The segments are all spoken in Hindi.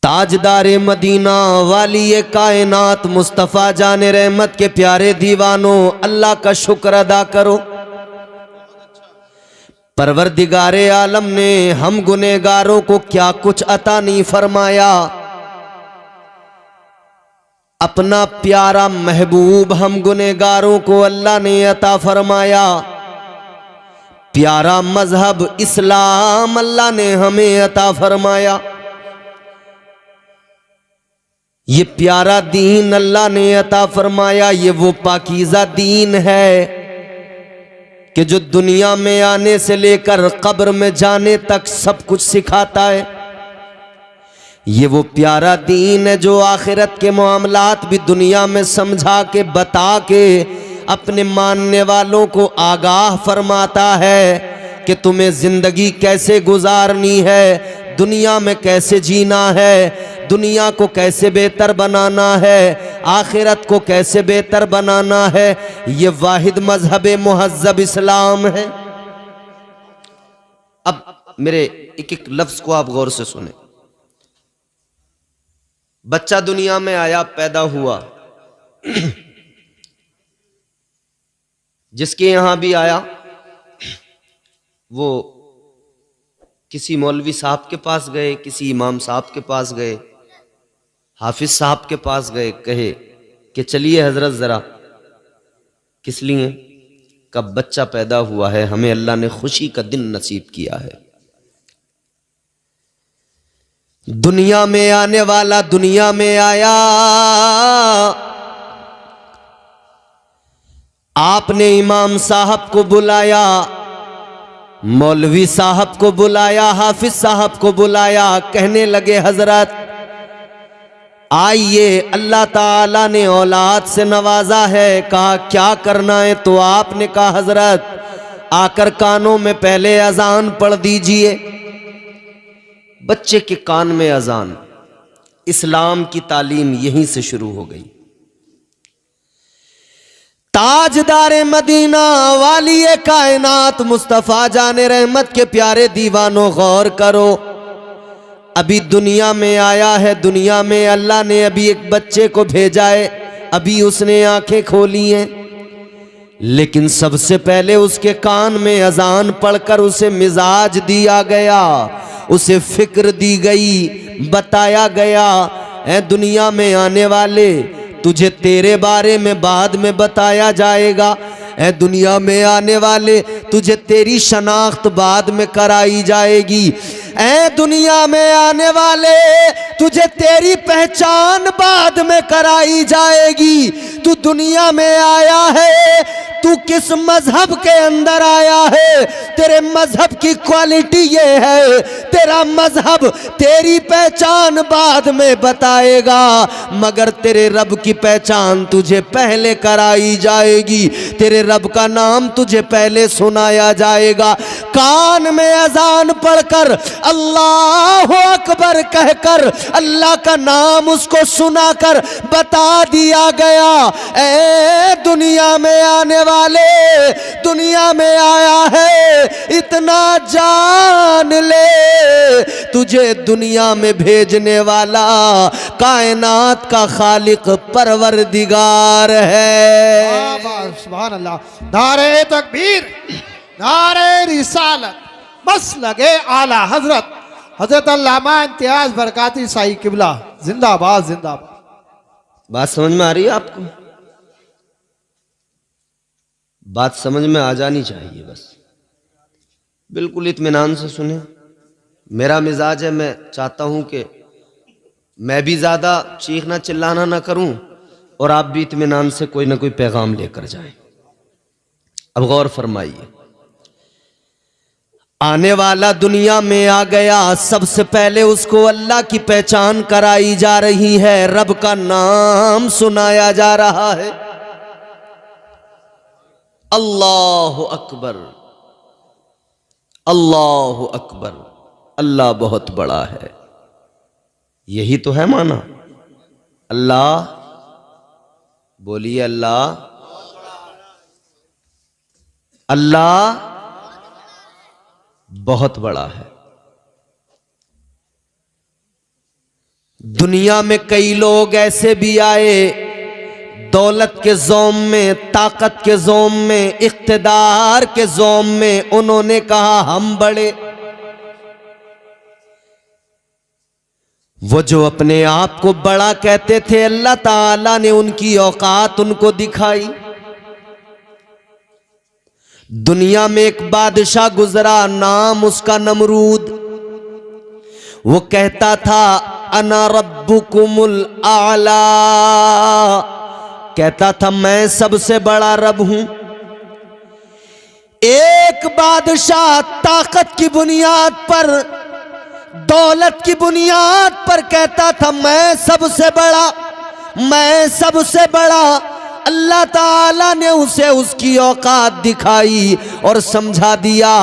ताजदारे मदीना वाली कायनात मुस्तफ़ा जाने रहमत के प्यारे दीवानों, अल्लाह का शुक्र अदा करो। परवरदिगारे आलम ने हम गुनेगारों को क्या कुछ अता नहीं फरमाया। अपना प्यारा महबूब हम गुनेगारों को अल्लाह ने अता फरमाया। प्यारा मजहब इस्लाम अल्लाह ने हमें अता फरमाया। ये प्यारा दीन अल्लाह ने अता फरमाया। ये वो पाकीज़ा दीन है कि जो दुनिया में आने से लेकर कब्र में जाने तक सब कुछ सिखाता है। ये वो प्यारा दीन है जो आखिरत के मामलात भी दुनिया में समझा के बता के अपने मानने वालों को आगाह फरमाता है कि तुम्हें जिंदगी कैसे गुजारनी है, दुनिया में कैसे जीना है, दुनिया को कैसे बेहतर बनाना है, आखिरत को कैसे बेहतर बनाना है। ये वाहिद मजहब मुहज्जब इस्लाम है। अब मेरे एक एक लफ्ज को आप गौर से सुने। बच्चा दुनिया में आया, पैदा हुआ, जिसके यहां भी आया वो किसी मौलवी साहब के पास गए, किसी इमाम साहब के पास गए, हाफिज साहब के पास गए, कहे कि चलिए हजरत जरा, किस लिए? कब बच्चा पैदा हुआ है, हमें अल्लाह ने खुशी का दिन नसीब किया है। दुनिया में आने वाला दुनिया में आया। आपने इमाम साहब को बुलाया, मौलवी साहब को बुलाया, हाफिज साहब को बुलाया। कहने लगे हजरत आइए, अल्लाह ताला ने औलाद से नवाजा है। कहा क्या करना है? तो आपने कहा हजरत आकर कानों में पहले अजान पढ़ दीजिए। बच्चे के कान में अजान, इस्लाम की तालीम यहीं से शुरू हो गई। ताजदारे मदीना वाली कायनात मुस्तफ़ा जाने रहमत के प्यारे दीवानों, गौर करो। अभी दुनिया में आया है, दुनिया में अल्लाह ने अभी एक बच्चे को भेजा है, अभी उसने आंखें खोली हैं, लेकिन सबसे पहले उसके कान में अजान पढ़कर उसे मिजाज दिया गया, उसे फिक्र दी गई, बताया गया ऐ दुनिया में आने वाले, तुझे तेरे बारे में बाद में बताया जाएगा। ऐ दुनिया में आने वाले, तुझे तेरी शनाख्त बाद में कराई जाएगी। ऐ दुनिया में आने वाले, तुझे तेरी पहचान बाद में कराई जाएगी। तू दुनिया में आया है, तू किस मजहब के अंदर आया है, तेरे मजहब की क्वालिटी ये है, तेरा मजहब तेरी पहचान बाद में बताएगा, मगर तेरे रब की पहचान तुझे पहले कराई जाएगी, तेरे रब का नाम तुझे पहले सुनाया जाएगा। कान में अजान पढ़कर अल्लाह अकबर कहकर अल्लाह का नाम उसको सुनाकर बता दिया गया, ऐ दुनिया में आने वाले, दुनिया में आया है, इतना जान ले, तुझे दुनिया में भेजने वाला कायनात का खालिक परवरदिगार है। सुभान अल्लाह। नारे तकबीर, नारे रिसालत, बस लगे आला हजरत हजरत अल्लामा इम्तियाज बरकाती साई किबला जिंदाबाद जिंदाबाद। बात समझ में आ रही है आपको? बात समझ में आ जानी चाहिए, बस बिल्कुल इत्मीनान से सुने। मेरा मिजाज है, मैं चाहता हूं कि मैं भी ज्यादा चीखना चिल्लाना ना करूं और आप भी इत्मीनान से कोई ना कोई पैगाम लेकर जाएं। अब गौर फरमाइए, आने वाला दुनिया में आ गया, सबसे पहले उसको अल्लाह की पहचान कराई जा रही है, रब का नाम सुनाया जा रहा है। अल्लाह अकबर, अल्लाह अकबर, अल्लाह बहुत बड़ा है। यही तो है माना। अल्लाह, बोलिए अल्लाह, अल्लाह बहुत बड़ा है। दुनिया में कई लोग ऐसे भी आए, दौलत के ज़ोम में, ताकत के ज़ोम में, इख्तिदार के ज़ोम में उन्होंने कहा हम बड़े। वो जो अपने आप को बड़ा कहते थे, अल्लाह ताला ने उनकी औकात उनको दिखाई। दुनिया में एक बादशाह गुजरा, नाम उसका नमरूद। वो कहता था अना रब्बुकुमुल आला, कहता था मैं सबसे बड़ा रब हूं। एक बादशाह ताकत की बुनियाद पर, दौलत की बुनियाद पर कहता था मैं सबसे बड़ा, मैं सबसे बड़ा। अल्लाह ताला ने उसे उसकी औकात दिखाई और समझा दिया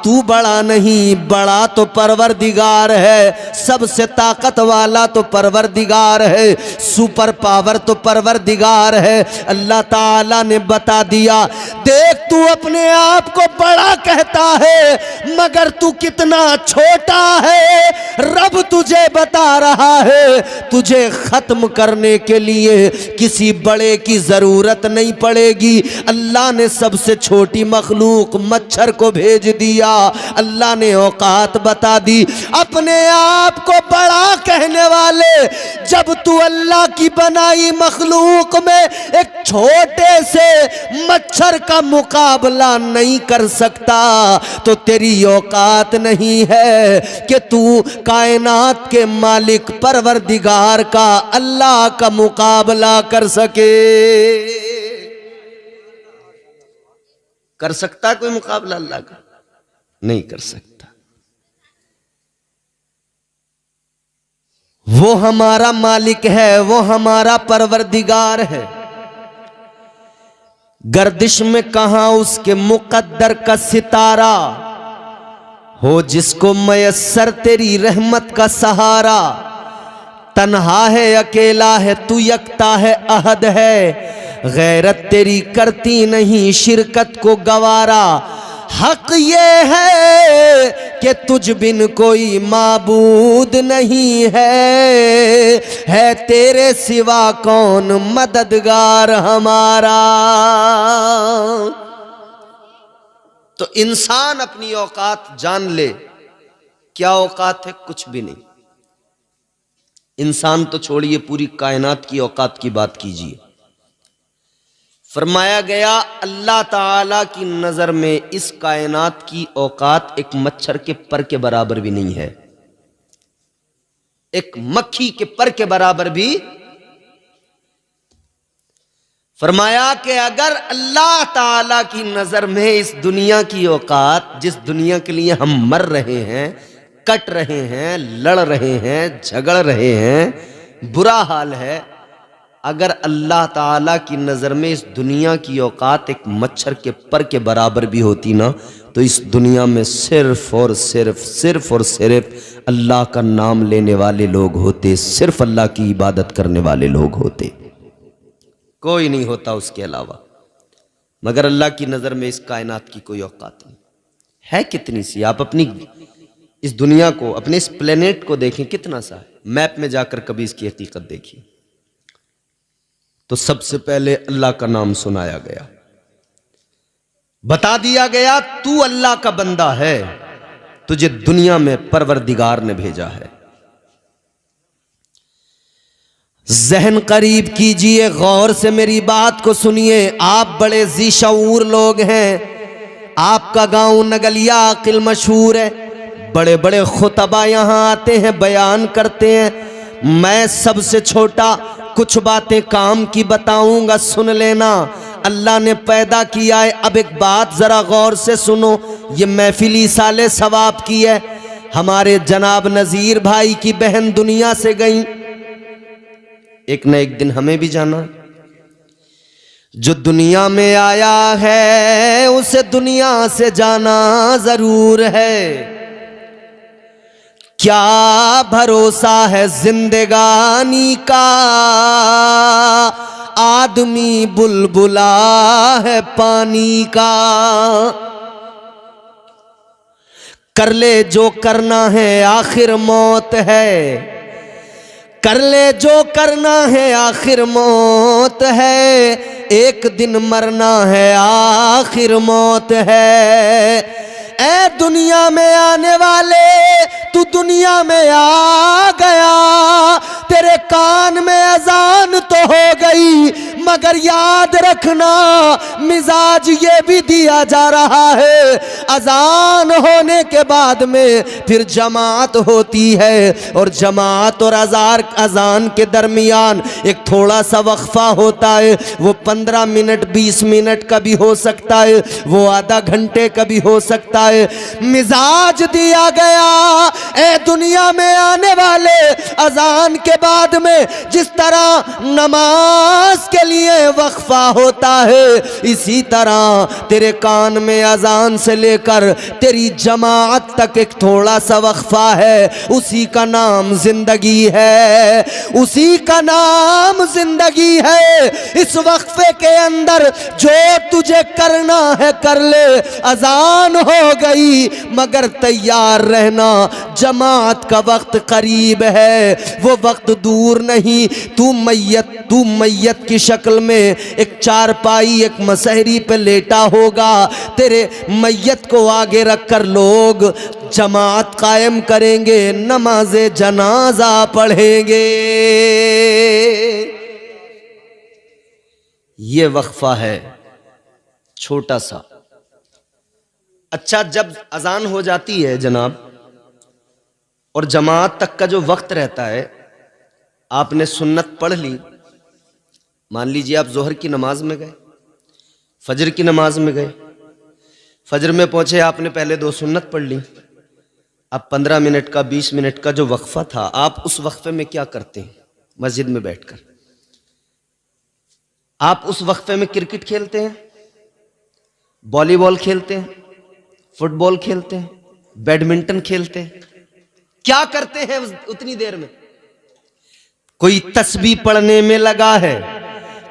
तू बड़ा नहीं, बड़ा तो परवरदिगार है, सबसे ताकत वाला तो परवरदिगार है, सुपर पावर तो परवरदिगार है। अल्लाह ताला ने बता दिया देख तू अपने आप को बड़ा कहता है मगर तू कितना छोटा है। रब तुझे बता रहा है तुझे खत्म करने के लिए किसी बड़े की जरूरत नहीं पड़ेगी। अल्लाह ने सबसे छोटी मखलूक मच्छर को भेज दिया, अल्लाह ने औकात बता दी। अपने आप को बड़ा कहने वाले, जब तू अल्लाह की बनाई मखलूक में एक छोटे से मच्छर का मुकाबला नहीं कर सकता तो तेरी औकात नहीं है कि तू कायनात के मालिक परवरदिगार का, अल्लाह का मुकाबला कर सके। कर सकता कोई मुकाबला अल्लाह का? नहीं कर सकता। वो हमारा मालिक है, वो हमारा परवरदिगार है। गर्दिश में कहां उसके मुकद्दर का सितारा हो, जिसको मयस्सर तेरी रहमत का सहारा। तन्हा है अकेला है तू, यकता है अहद है, गैरत तेरी करती नहीं शिरकत को गवारा। हक ये है कि तुझ बिन कोई माबूद नहीं है तेरे सिवा कौन मददगार हमारा। तो इंसान अपनी औकात जान ले, क्या औकात है? कुछ भी नहीं। इंसान तो छोड़िए, पूरी कायनात की औकात की बात कीजिए। फरमाया गया अल्लाह ताला की नजर में इस कायनात की औकात एक मच्छर के पर के बराबर भी नहीं है, एक मक्खी के पर के बराबर भी। फरमाया कि अगर अल्लाह ताला की नजर में इस दुनिया की औकात, जिस दुनिया के लिए हम मर रहे हैं, कट रहे हैं, लड़ रहे हैं, झगड़ रहे हैं, बुरा हाल है, अगर अल्लाह ताला की नज़र में इस दुनिया की औकात एक मच्छर के पर के बराबर भी होती ना, तो इस दुनिया में सिर्फ और सिर्फ अल्लाह का नाम लेने वाले लोग होते, सिर्फ अल्लाह की इबादत करने वाले लोग होते, कोई नहीं होता उसके अलावा। मगर अल्लाह की नज़र में इस कायनात की कोई औकात नहीं है। कितनी सी, आप अपनी इस दुनिया को, अपने इस प्लेनेट को देखें, कितना सा है। मैप में जाकर कभी इसकी हकीकत देखिए तो सबसे पहले अल्लाह का नाम सुनाया गया, बता दिया गया तू अल्लाह का बंदा है, तुझे दुनिया में परवरदिगार ने भेजा है। जहन करीब कीजिए, गौर से मेरी बात को सुनिए। आप बड़े ज़ी-शऊर लोग हैं, आपका गांव नगलिया अकिल मशहूर है, बड़े बड़े खुतबा यहां आते हैं, बयान करते हैं। मैं सबसे छोटा, कुछ बातें काम की बताऊंगा, सुन लेना। अल्लाह ने पैदा किया है। अब एक बात जरा गौर से सुनो, ये महफिली साले सवाब की है। हमारे जनाब नजीर भाई की बहन दुनिया से गई, एक न एक दिन हमें भी जाना। जो दुनिया में आया है उसे दुनिया से जाना जरूर है। क्या भरोसा है जिंदगानी का, आदमी बुलबुला है पानी का। कर ले जो करना है, आखिर मौत है। कर ले जो करना है आखिर मौत है, एक दिन मरना है आखिर मौत है। ए दुनिया में आने वाले तू दुनिया में आ गया, तेरे कान में अजान तो हो गई, मगर याद रखना मिजाज ये भी दिया जा रहा है, अजान होने के बाद में फिर जमात होती है, और जमात और अजान के दरमियान एक थोड़ा सा वक्फा होता है। वो 15 मिनट 20 मिनट का भी हो सकता है, वो आधा घंटे का भी हो सकता है। मिजाज दिया गया ए दुनिया में आने वाले, अजान के बाद में जिस तरह नमाज के लिए वक्फा होता है, इसी तरह तेरे कान में अजान से लेकर तेरी जमात तक एक थोड़ा सा वक्फा है, उसी का नाम जिंदगी है, उसी का नाम जिंदगी है। इस वक्फे के अंदर जो तुझे करना है कर ले, अजान हो गई मगर तैयार रहना, जमात का वक्त करीब है, वो वक्त दूर नहीं। तू मैयत की शक्ल में एक चारपाई एक मसहरी पे लेटा होगा, तेरे मैयत को आगे रखकर लोग जमात कायम करेंगे, नमाज़े जनाजा पढ़ेंगे। ये वक्फा है छोटा सा। अच्छा, जब अजान हो जाती है जनाब और जमात तक का जो वक्त रहता है, आपने सुन्नत पढ़ ली, मान लीजिए आप जोहर की नमाज में गए, फजर की नमाज में गए, फजर में पहुंचे, आपने पहले 2 सुन्नत पढ़ ली। अब 15 मिनट का 20 मिनट का जो वक्फा था, आप उस वक्फे में क्या करते हैं? मस्जिद में बैठकर आप उस वक्फे में क्रिकेट खेलते हैं, वॉलीबॉल खेलते हैं, फुटबॉल खेलते हैं, बैडमिंटन खेलते हैं, क्या करते हैं उतनी देर में? कोई तस्बीह पढ़ने में लगा है,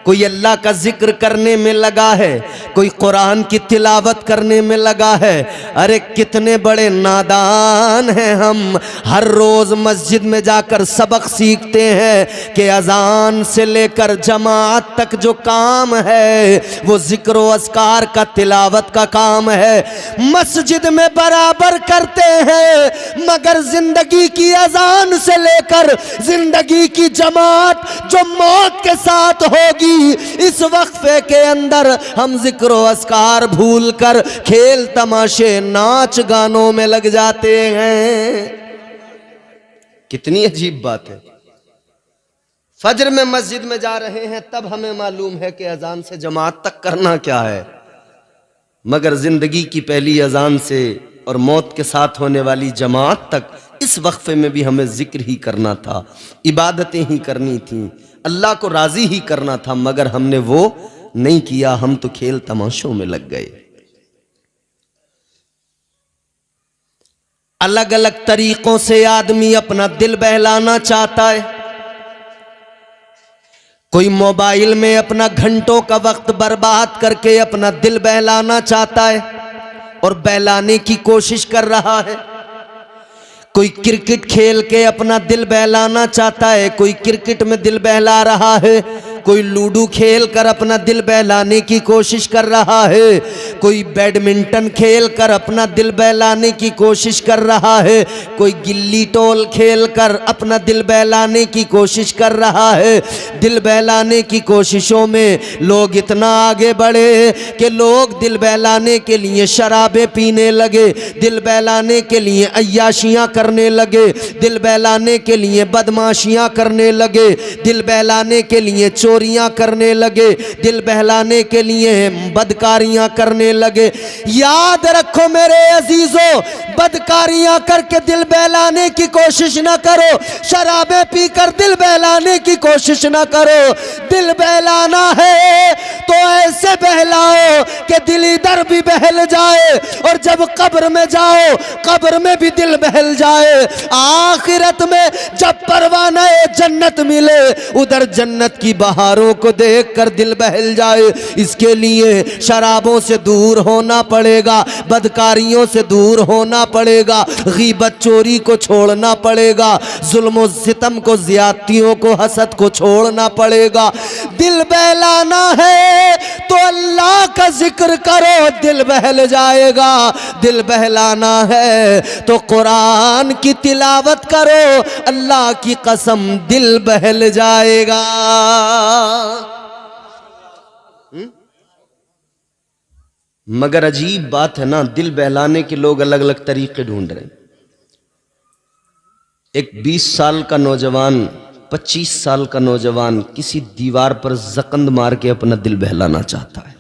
कोई अल्लाह का जिक्र करने में लगा है, कोई कुरान की तिलावत करने में लगा है। अरे कितने बड़े नादान हैं हम, हर रोज मस्जिद में जाकर सबक सीखते हैं कि अजान से लेकर जमात तक जो काम है वो जिक्र व अस्कार का, तिलावत का काम है। मस्जिद में बराबर करते हैं, मगर जिंदगी की अजान से लेकर जिंदगी की जमात जो मौत के साथ होगी, इस वक्फे के अंदर हम जिक्र व अस्कार भूल कर खेल तमाशे नाच गानों में लग जाते हैं। कितनी अजीब बात है। फजर में मस्जिद में जा रहे हैं, तब हमें मालूम है कि अजान से जमात तक करना क्या है, मगर जिंदगी की पहली अजान से और मौत के साथ होने वाली जमात तक इस वक्फे में भी हमें जिक्र ही करना था, इबादतें ही करनी थी, अल्लाह को राजी ही करना था, मगर हमने वो नहीं किया। हम तो खेल तमाशों में लग गए। अलग अलग तरीकों से आदमी अपना दिल बहलाना चाहता है। कोई मोबाइल में अपना घंटों का वक्त बर्बाद करके अपना दिल बहलाना चाहता है और बहलाने की कोशिश कर रहा है। कोई क्रिकेट खेल के अपना दिल बहलाना चाहता है, कोई क्रिकेट में दिल बहला रहा है, कोई लूडो खेल कर अपना दिल बहलाने की कोशिश कर रहा है, कोई बैडमिंटन खेल कर अपना दिल बहलाने की कोशिश कर रहा है, कोई गिल्ली टोल खेल कर अपना दिल बहलाने की कोशिश कर रहा है। दिल बहलाने की कोशिशों में लोग इतना आगे बढ़े कि लोग दिल बहलाने के लिए शराबें पीने लगे, दिल बहलाने के लिए अय्याशियां करने लगे, दिल बहलाने के लिए बदमाशियां करने लगे, दिल बहलाने के लिए चोरियां करने लगे, दिल बहलाने के लिए बदकारियां करने लगे। याद रखो मेरे अजीजों, बदकारियां करके दिल बहलाने की कोशिश ना करो, शराबें पीकर दिल बहलाने की कोशिश ना करो। दिल बहलाना है तो ऐसे बहलाओ कि दिल इधर भी बहल जाए, और जब कब्र में जाओ कब्र में भी दिल बहल जाए। आखिरत में जब परवाना जन्नत मिले, उधर जन्नत की बहारों को देखकर दिल बहल जाए। इसके लिए शराबों से दूर होना पड़ेगा, बदकारियों से दूर होना पड़ेगा, गीबत चोरी को छोड़ना पड़ेगा, जुल्म सितम को, ज्यादतियों को, हसद को छोड़ना पड़ेगा। दिल बहलाना है तो अल्लाह का जिक्र करो, दिल बहल जाएगा। दिल बहलाना है तो कुरान की तिलावत करो, अल्लाह की कसम दिल बहल जाएगा। मगर अजीब बात है ना, दिल बहलाने के लोग अलग अलग तरीके ढूंढ रहे हैं। एक 20 साल का नौजवान, 25 साल का नौजवान किसी दीवार पर जकंद मार के अपना दिल बहलाना चाहता है।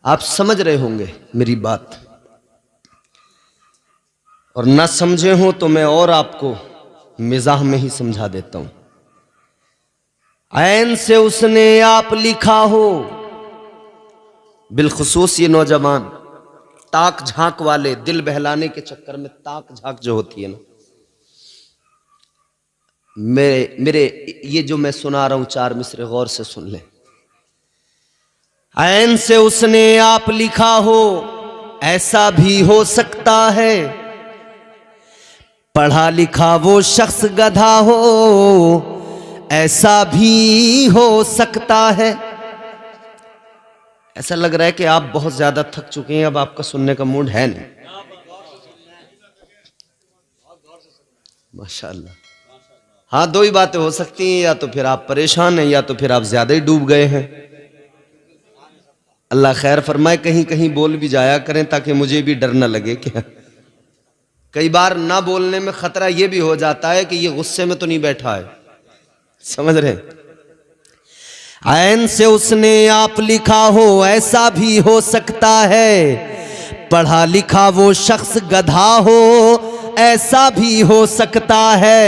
आप समझ रहे होंगे मेरी बात, और ना समझे हो तो मैं और आपको मिजाह में ही समझा देता हूं। ऐन से उसने आप लिखा हो, बिलखुसूस ये नौजवान ताक झांक वाले, दिल बहलाने के चक्कर में ताक झांक जो होती है ना, मेरे ये जो मैं सुना रहा हूं 4 मिसरे गौर से सुन ले। ऐन से उसने आप लिखा हो, ऐसा भी हो सकता है, पढ़ा लिखा वो शख्स गधा हो, ऐसा भी हो सकता है। ऐसा लग रहा है कि आप बहुत ज्यादा थक चुके हैं, अब आपका सुनने का मूड है नहीं। माशाअल्लाह। हाँ, 2 ही बातें हो सकती हैं, या तो फिर आप परेशान हैं, या तो फिर आप ज्यादा ही डूब गए हैं। अल्लाह खैर फरमाए, कहीं कहीं बोल भी जाया करें ताकि मुझे भी डर ना लगे। क्या कई बार ना बोलने में खतरा यह भी हो जाता है कि ये गुस्से में तो नहीं बैठा है, समझ रहे हैं। ऐन से उसने आप लिखा हो, ऐसा भी हो सकता है, पढ़ा लिखा वो शख्स गधा हो, ऐसा भी हो सकता है।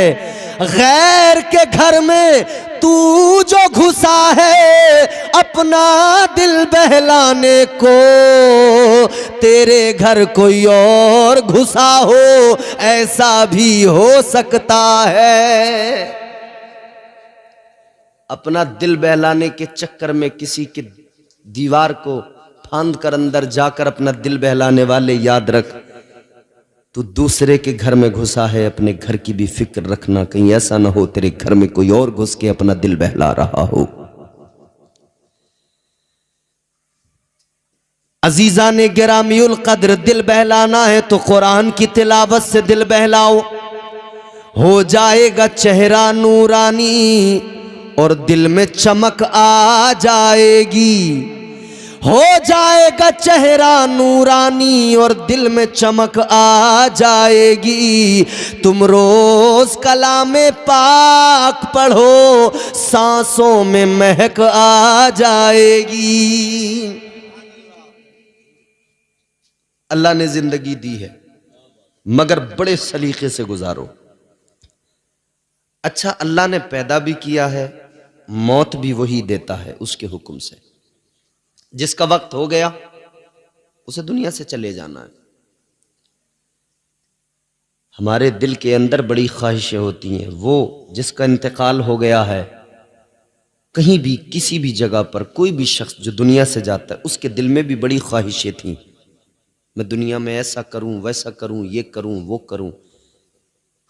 गैर के घर में तू जो घुसा है अपना दिल बहलाने को, तेरे घर कोई और घुसा हो, ऐसा भी हो सकता है। अपना दिल बहलाने के चक्कर में किसी की दीवार को फांद कर अंदर जाकर अपना दिल बहलाने वाले, याद रख तू दूसरे के घर में घुसा है, अपने घर की भी फिक्र रखना, कहीं ऐसा ना हो तेरे घर में कोई और घुस के अपना दिल बहला रहा हो। अजीजा ने गिरामीउल कद्र, दिल बहलाना है तो कुरान की तिलावत से दिल बहलाओ, हो जाएगा चेहरा नूरानी और दिल में चमक आ जाएगी। हो जाएगा चेहरा नूरानी और दिल में चमक आ जाएगी। तुम रोज कलामे पाक पढ़ो, सांसों में महक आ जाएगी। अल्लाह ने जिंदगी दी है मगर बड़े सलीके से गुजारो। अच्छा, अल्लाह ने पैदा भी किया है, मौत भी वही देता है उसके हुक्म से। जिसका वक्त हो गया उसे दुनिया से चले जाना है। हमारे दिल के अंदर बड़ी ख्वाहिशें होती हैं, वो जिसका इंतकाल हो गया है, कहीं भी किसी भी जगह पर कोई भी शख्स जो दुनिया से जाता है उसके दिल में भी बड़ी ख्वाहिशें थीं, मैं दुनिया में ऐसा करूं, वैसा करूं, ये करूं, वो करूं।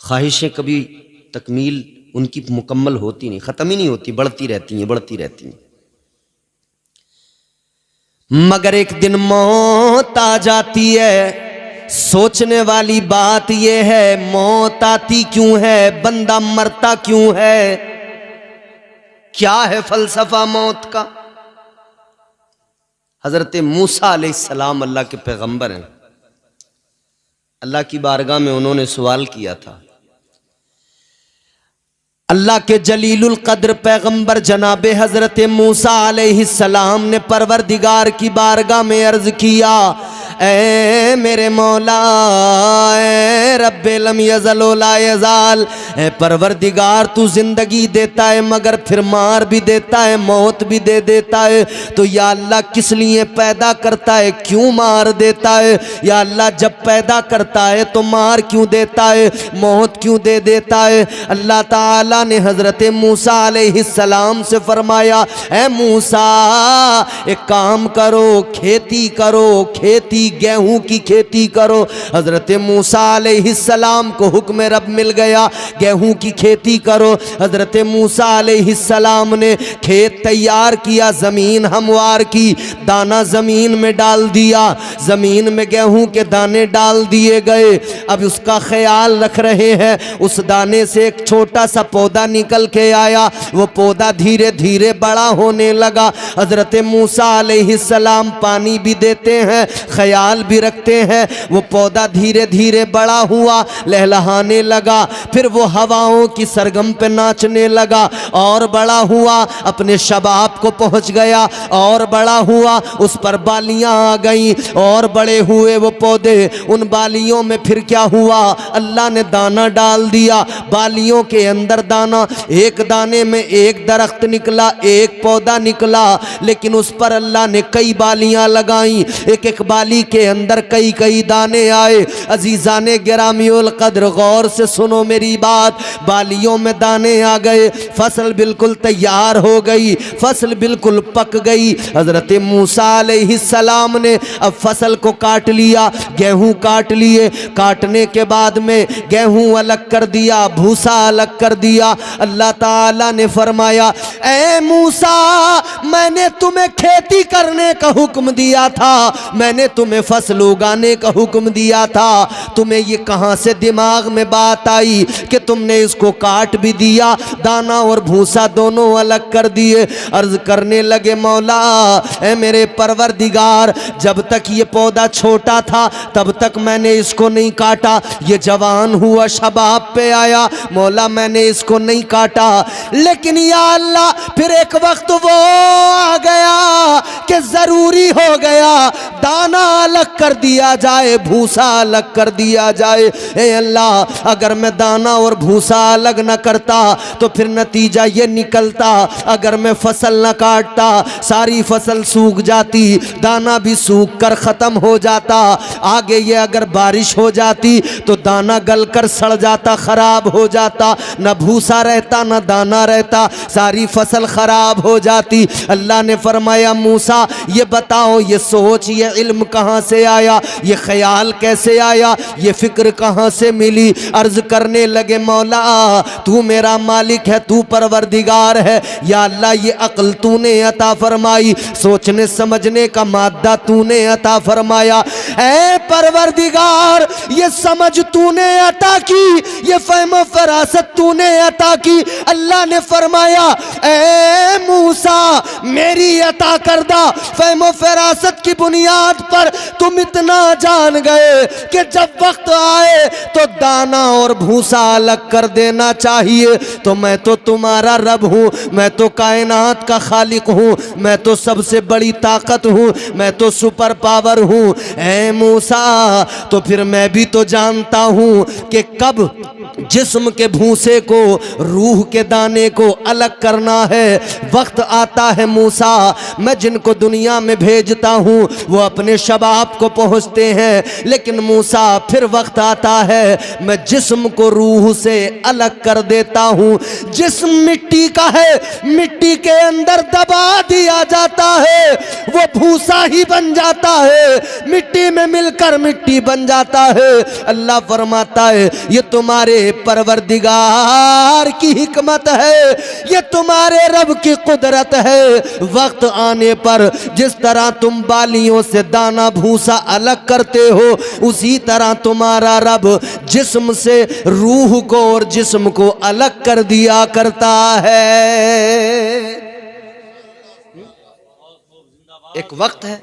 ख्वाहिशें कभी तकमील उनकी मुकम्मल होती नहीं, ख़त्म ही नहीं होती, बढ़ती रहती हैं, बढ़ती रहती हैं। मगर एक दिन मौत आ जाती है। सोचने वाली बात यह है, मौत आती क्यों है, बंदा मरता क्यों है, क्या है फलसफा मौत का। हजरत मूसा अलैहिस्सलाम अल्लाह के पैगंबर हैं। अल्लाह की बारगाह में उन्होंने सवाल किया था। अल्लाह के जलीलुल कद्र पैगंबर जनाबे हजरत मूसा अलैहिस्सलाम ने परवरदिगार की बारगाह में अर्ज किया, ए मेरे मौला, ए रब्बे लम यज़ल व ला यज़ाल, ऐ परवरदिगार तू जिंदगी देता है मगर फिर मार भी देता है, मौत भी दे देता है, तो या अल्लाह किस लिए पैदा करता है, क्यों मार देता है? या अल्लाह जब पैदा करता है तो मार क्यों देता है, मौत क्यों दे देता है? अल्लाह ताला ने हजरत मूसा अलैहिस्सलाम से फरमाया, ऐ मूसा एक काम करो, खेती करो, खेती गेहूं की खेती करो। हजरत मूसा अलैहिस्सलाम को हुक्म रब मिल गया, गेहूं की खेती करो। हजरत मूसा अलैहिस्सलाम ने खेत तैयार किया, जमीन हमवार की, दाना जमीन में डाल दिया, जमीन में गेहूं के दाने डाल दिए गए। अब उसका ख्याल रख रहे हैं, उस दाने से एक छोटा सा पौधा निकल के आया, वो पौधा धीरे धीरे बड़ा होने लगा। हजरत मूसा अलैहिस्सलाम पानी भी देते हैं, ख्याल भी रखते हैं, वो पौधा धीरे धीरे बड़ा हुआ, लहलहाने लगा, फिर वो हवाओं की सरगम पे नाचने लगा, और बड़ा हुआ, अपने शबाब को पहुंच गया, और बड़ा हुआ, उस पर बालियां आ गईं, और बड़े हुए वो पौधे। उन बालियों में फिर क्या हुआ, अल्लाह ने दाना डाल दिया, बालियों के अंदर दाना, एक दाने में एक दरख्त निकला, एक पौधा निकला, लेकिन उस पर अल्लाह ने कई बालियां लगाई, एक एक बाली के अंदर कई कई दाने आए। अजीजाने गिरामियुल कद्र गौर से सुनो मेरी बात, बालियों में दाने आ गए, फसल बिल्कुल तैयार हो गई, फसल बिल्कुल पक गई। हजरत मूसा अलैहिस्सलाम ने अब फसल को काट लिया, गेहूं काट लिए, काटने के बाद में गेहूं अलग कर दिया, भूसा अलग कर दिया। अल्लाह ताला ने फरमाया, ऐ मूसा मैंने तुम्हें खेती करने का हुक्म दिया था, मैंने तुम्हें फसल उगाने का हुक्म दिया था, तुम्हें ये कहां से दिमाग में बात आई कि तुमने इसको काट भी दिया, दाना और भूसा दोनों अलग कर दिए। अर्ज करने लगे, मौला ऐ मेरे परवरदिगार, जब तक ये पौधा छोटा था तब तक मैंने इसको नहीं काटा, ये जवान हुआ, शबाब पे आया, मौला मैंने इसको नहीं काटा, लेकिन या अल्लाह फिर एक वक्त वो आ गया कि जरूरी हो गया दाना अलग कर दिया जाए, भूसा अलग कर दिया जाए। ए अल्लाह अगर मैं दाना और भूसा अलग न करता तो फिर नतीजा ये निकलता, अगर मैं फसल न काटता सारी फसल सूख जाती, दाना भी सूख कर ख़त्म हो जाता, आगे ये अगर बारिश हो जाती तो दाना गल कर सड़ जाता, ख़राब हो जाता, न भूसा रहता न दाना रहता, सारी फसल ख़राब हो जाती। अल्लाह ने फरमाया, मूसा ये बताओ, ये सोच, ये इल्म कहाँ से आया, ये ख्याल कैसे आया, ये फिक्र कहाँ से मिली? अर्ज करने लगे, मौला तू मेरा मालिक है, तू परवरदिगार है, या अल्लाह ये अक्ल तूने अता फरमाई, सोचने समझने का मादा तूने अता फरमाया। ऐ परवरदिगार ये समझ तूने अता की, ये फहम फरासत तूने अता की। अल्लाह ने फरमाया, ऐ मूसा मेरी अता करदा फहम फरासत की बुनियाद पर तुम इतना जान गए कि जब वक्त आए तो दाना और भूसा अलग कर देना चाहिए, तो मैं तो तुम्हारा रब हूँ, मैं तो कायनात का खालिक हूँ, मैं तो सबसे बड़ी ताकत हूँ, मैं तो सुपर पावर हूँ। ऐ मूसा तो फिर मैं भी तो जानता हूँ कि कब जिस्म के भूसे को, रूह के दाने को अलग करना है, वक्त आता है मूसा, मैं जिनको दुनिया में भेजता हूँ वो अपने शबाब को पहुँचते हैं, लेकिन मूसा फिर वक्त आता है मैं जिस्म को रूह से अलग कर देता हूँ। जिस्म मिट्टी का है, मिट्टी के अंदर दबा दिया जाता है, वो भूसा ही बन जाता है, मिट्टी में मिलकर मिट्टी बन जाता है। अल्लाह फरमाता है, ये तुम्हारे परवरदिगार की हिकमत है, ये तुम्हारे रब की कुदरत है। वक्त आने पर जिस तरह तुम बालियों से दाना भूसा अलग करते हो, उसी तरह तुम्हारा रब जिस्म से रूह को और जिस्म को अलग कर दिया करता है। एक वक्त है,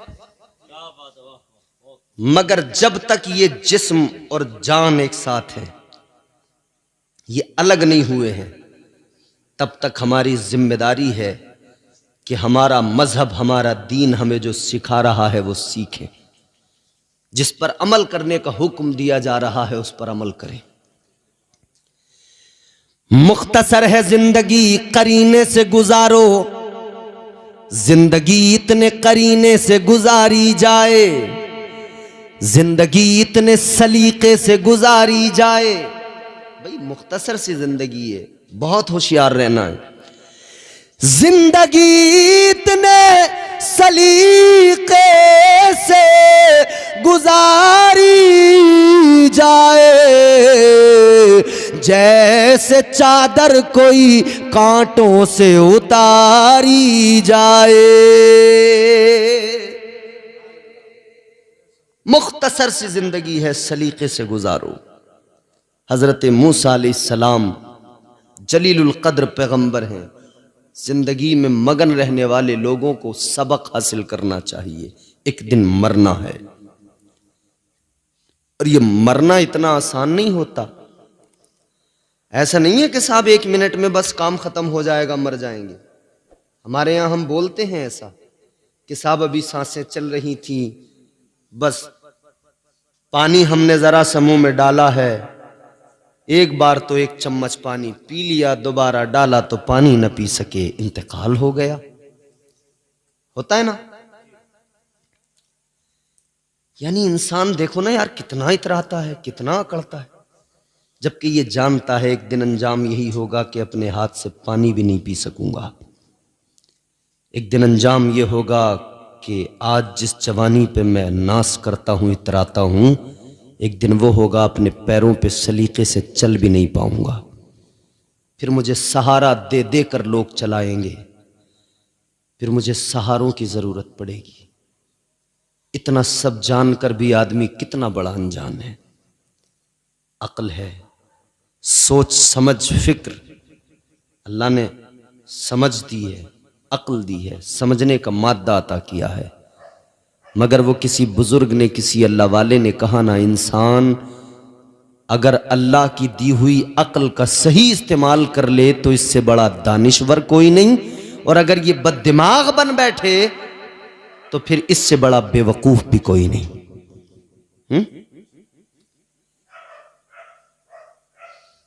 मगर जब तक ये जिस्म और जान एक साथ है, ये अलग नहीं हुए हैं, तब तक हमारी जिम्मेदारी है कि हमारा मजहब, हमारा दीन हमें जो सिखा रहा है वो सीखें, जिस पर अमल करने का हुक्म दिया जा रहा है उस पर अमल करें। मुख्तसर है जिंदगी करीने से गुजारो, जिंदगी इतने करीने से गुजारी जाए, जिंदगी इतने सलीके से गुजारी जाए। भाई मुख्तसर सी जिंदगी है, बहुत होशियार रहना है। जिंदगी इतने सलीके से गुजारी जाए, जैसे चादर कोई कांटों से उतारी जाए। मुख्तसर सी जिंदगी है, सलीके से गुजारो। हजरत मूसा अलैहिस्सलाम जलीलुल कद्र पैगंबर हैं। जिंदगी में मगन रहने वाले लोगों को सबक हासिल करना चाहिए। एक दिन मरना है, और ये मरना इतना आसान नहीं होता। ऐसा नहीं है कि साहब 1 मिनट में बस काम खत्म हो जाएगा, मर जाएंगे। हमारे यहां हम बोलते हैं ऐसा कि साहब अभी सांसें चल रही थी, बस पानी हमने जरा सा मुंह में डाला है, एक बार तो 1 चम्मच पानी पी लिया, दोबारा डाला तो पानी न पी सके, इंतकाल हो गया। होता है ना? यानी इंसान देखो ना यार, कितना इतराता है, कितना अकड़ता है, जबकि ये जानता है एक दिन अंजाम यही होगा कि अपने हाथ से पानी भी नहीं पी सकूंगा। एक दिन अंजाम ये होगा कि आज जिस जवानी पे मैं नाश करता हूं, इतराता हूं, एक दिन वो होगा अपने पैरों पे सलीके से चल भी नहीं पाऊंगा। फिर मुझे सहारा दे दे कर लोग चलाएंगे, फिर मुझे सहारों की जरूरत पड़ेगी। इतना सब जानकर भी आदमी कितना बड़ा अनजान है। अक्ल है, सोच समझ फिक्र अल्लाह ने समझ दी है, अक्ल दी है, समझने का मादा अता किया है। मगर वो किसी बुजुर्ग ने, किसी अल्लाह वाले ने कहा ना, इंसान अगर अल्लाह की दी हुई अक्ल का सही इस्तेमाल कर ले तो इससे बड़ा दानिश्वर कोई नहीं, और अगर ये बददिमाग बन बैठे तो फिर इससे बड़ा बेवकूफ भी कोई नहीं।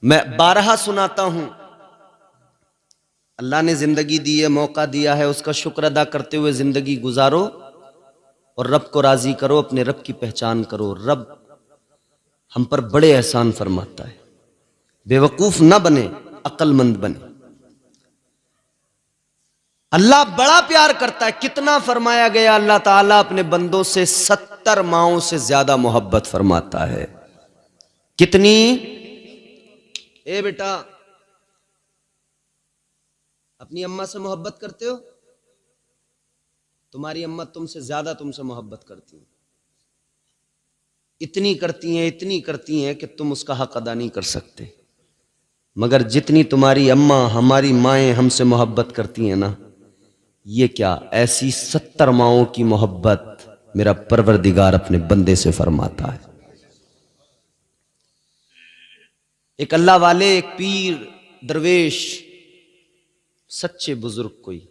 मैं 12 सुनाता हूं। अल्लाह ने जिंदगी दी है, मौका दिया है, उसका शुक्र अदा करते हुए जिंदगी गुजारो और रब को राजी करो, अपने रब की पहचान करो। रब हम पर बड़े एहसान फरमाता है। बेवकूफ ना बने, अक्लमंद बने। अल्लाह बड़ा प्यार करता है। कितना फरमाया गया, अल्लाह ताला अपने बंदों से 70 माओं से ज्यादा मोहब्बत फरमाता है। कितनी? ए बेटा, अपनी अम्मा से मोहब्बत करते हो? तुम्हारी अम्मा तुमसे ज्यादा तुमसे मोहब्बत करती हैं। इतनी करती हैं, इतनी करती हैं कि तुम उसका हक अदा नहीं कर सकते। मगर जितनी तुम्हारी अम्मा, हमारी माएँ हमसे मोहब्बत करती हैं ना, ये क्या, ऐसी 70 माओं की मोहब्बत मेरा परवरदिगार अपने बंदे से फरमाता है। एक अल्लाह वाले, एक पीर दरवेश, सच्चे बुजुर्ग, कोई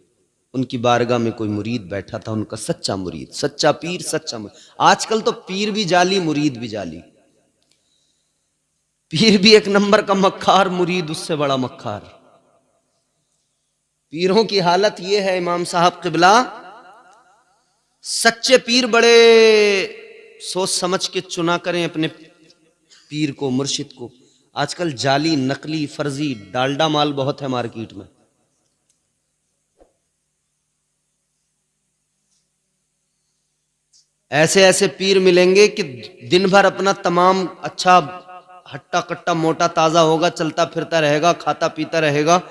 उनकी बारगाह में कोई मुरीद बैठा था, उनका सच्चा मुरीद, सच्चा पीर, सच्चा मुरीद। आजकल तो पीर भी जाली, मुरीद भी जाली। पीर भी एक नंबर का मक्खार, मुरीद उससे बड़ा मक्खार। पीरों की हालत यह है, इमाम साहब किबला, सच्चे पीर बड़े सोच समझ के चुना करें अपने पीर को, मुर्शिद को। आजकल जाली, नकली, फर्जी, डालडा माल बहुत है मार्केट में। ऐसे ऐसे पीर मिलेंगे कि दिन भर अपना तमाम अच्छा हट्टा कट्टा मोटा ताजा होगा, चलता फिरता रहेगा, खाता पीता रहेगा,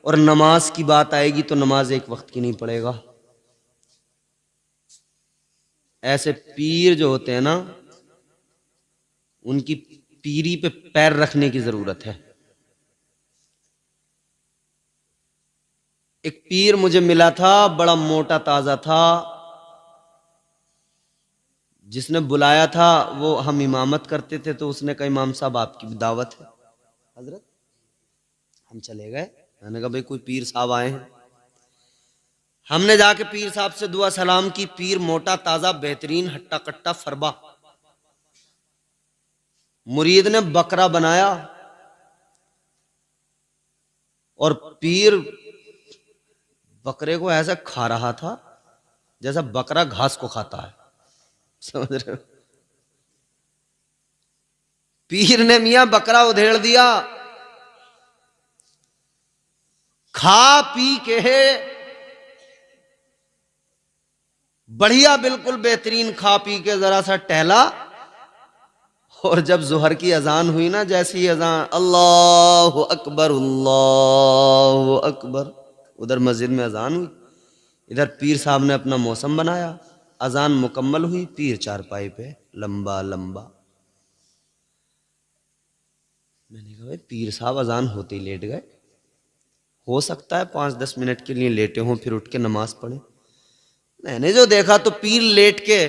और नमाज की बात आएगी तो नमाज एक वक्त की नहीं पड़ेगा। ऐसे पीर जो होते हैं ना, उनकी पीरी पे पैर रखने की जरूरत है। एक पीर मुझे मिला था, बड़ा मोटा ताजा था। जिसने बुलाया था वो हम इमामत करते थे, तो उसने कहा इमाम साहब आपकी भी दावत है हजरत। हम चले गए, मैंने कहा भाई कोई पीर साहब आए हैं। हमने जाके पीर साहब से दुआ सलाम की। पीर मोटा ताजा, बेहतरीन, हट्टा कट्टा, फरबा। मुरीद ने बकरा बनाया, और पीर बकरे को ऐसा खा रहा था जैसा बकरा घास को खाता है, समझ रहे हो। पीर ने मियां बकरा उधेड़ दिया, खा पी के बढ़िया बिल्कुल बेहतरीन खा पी के जरा सा टहला, और जब जोहर की अजान हुई ना, जैसी ही अजान अल्लाह अकबर, उधर मस्जिद में अजान हुई, इधर पीर साहब ने अपना मौसम बनाया, अजान मुकम्मल हुई, पीर चारपाई पे लंबा लंबा। मैंने कहा भाई पीर साहब अजान होते ही लेट गए, हो सकता है 5-10 मिनट के लिए लेटे हों, फिर उठ के नमाज पढ़े। मैंने जो देखा तो पीर लेट के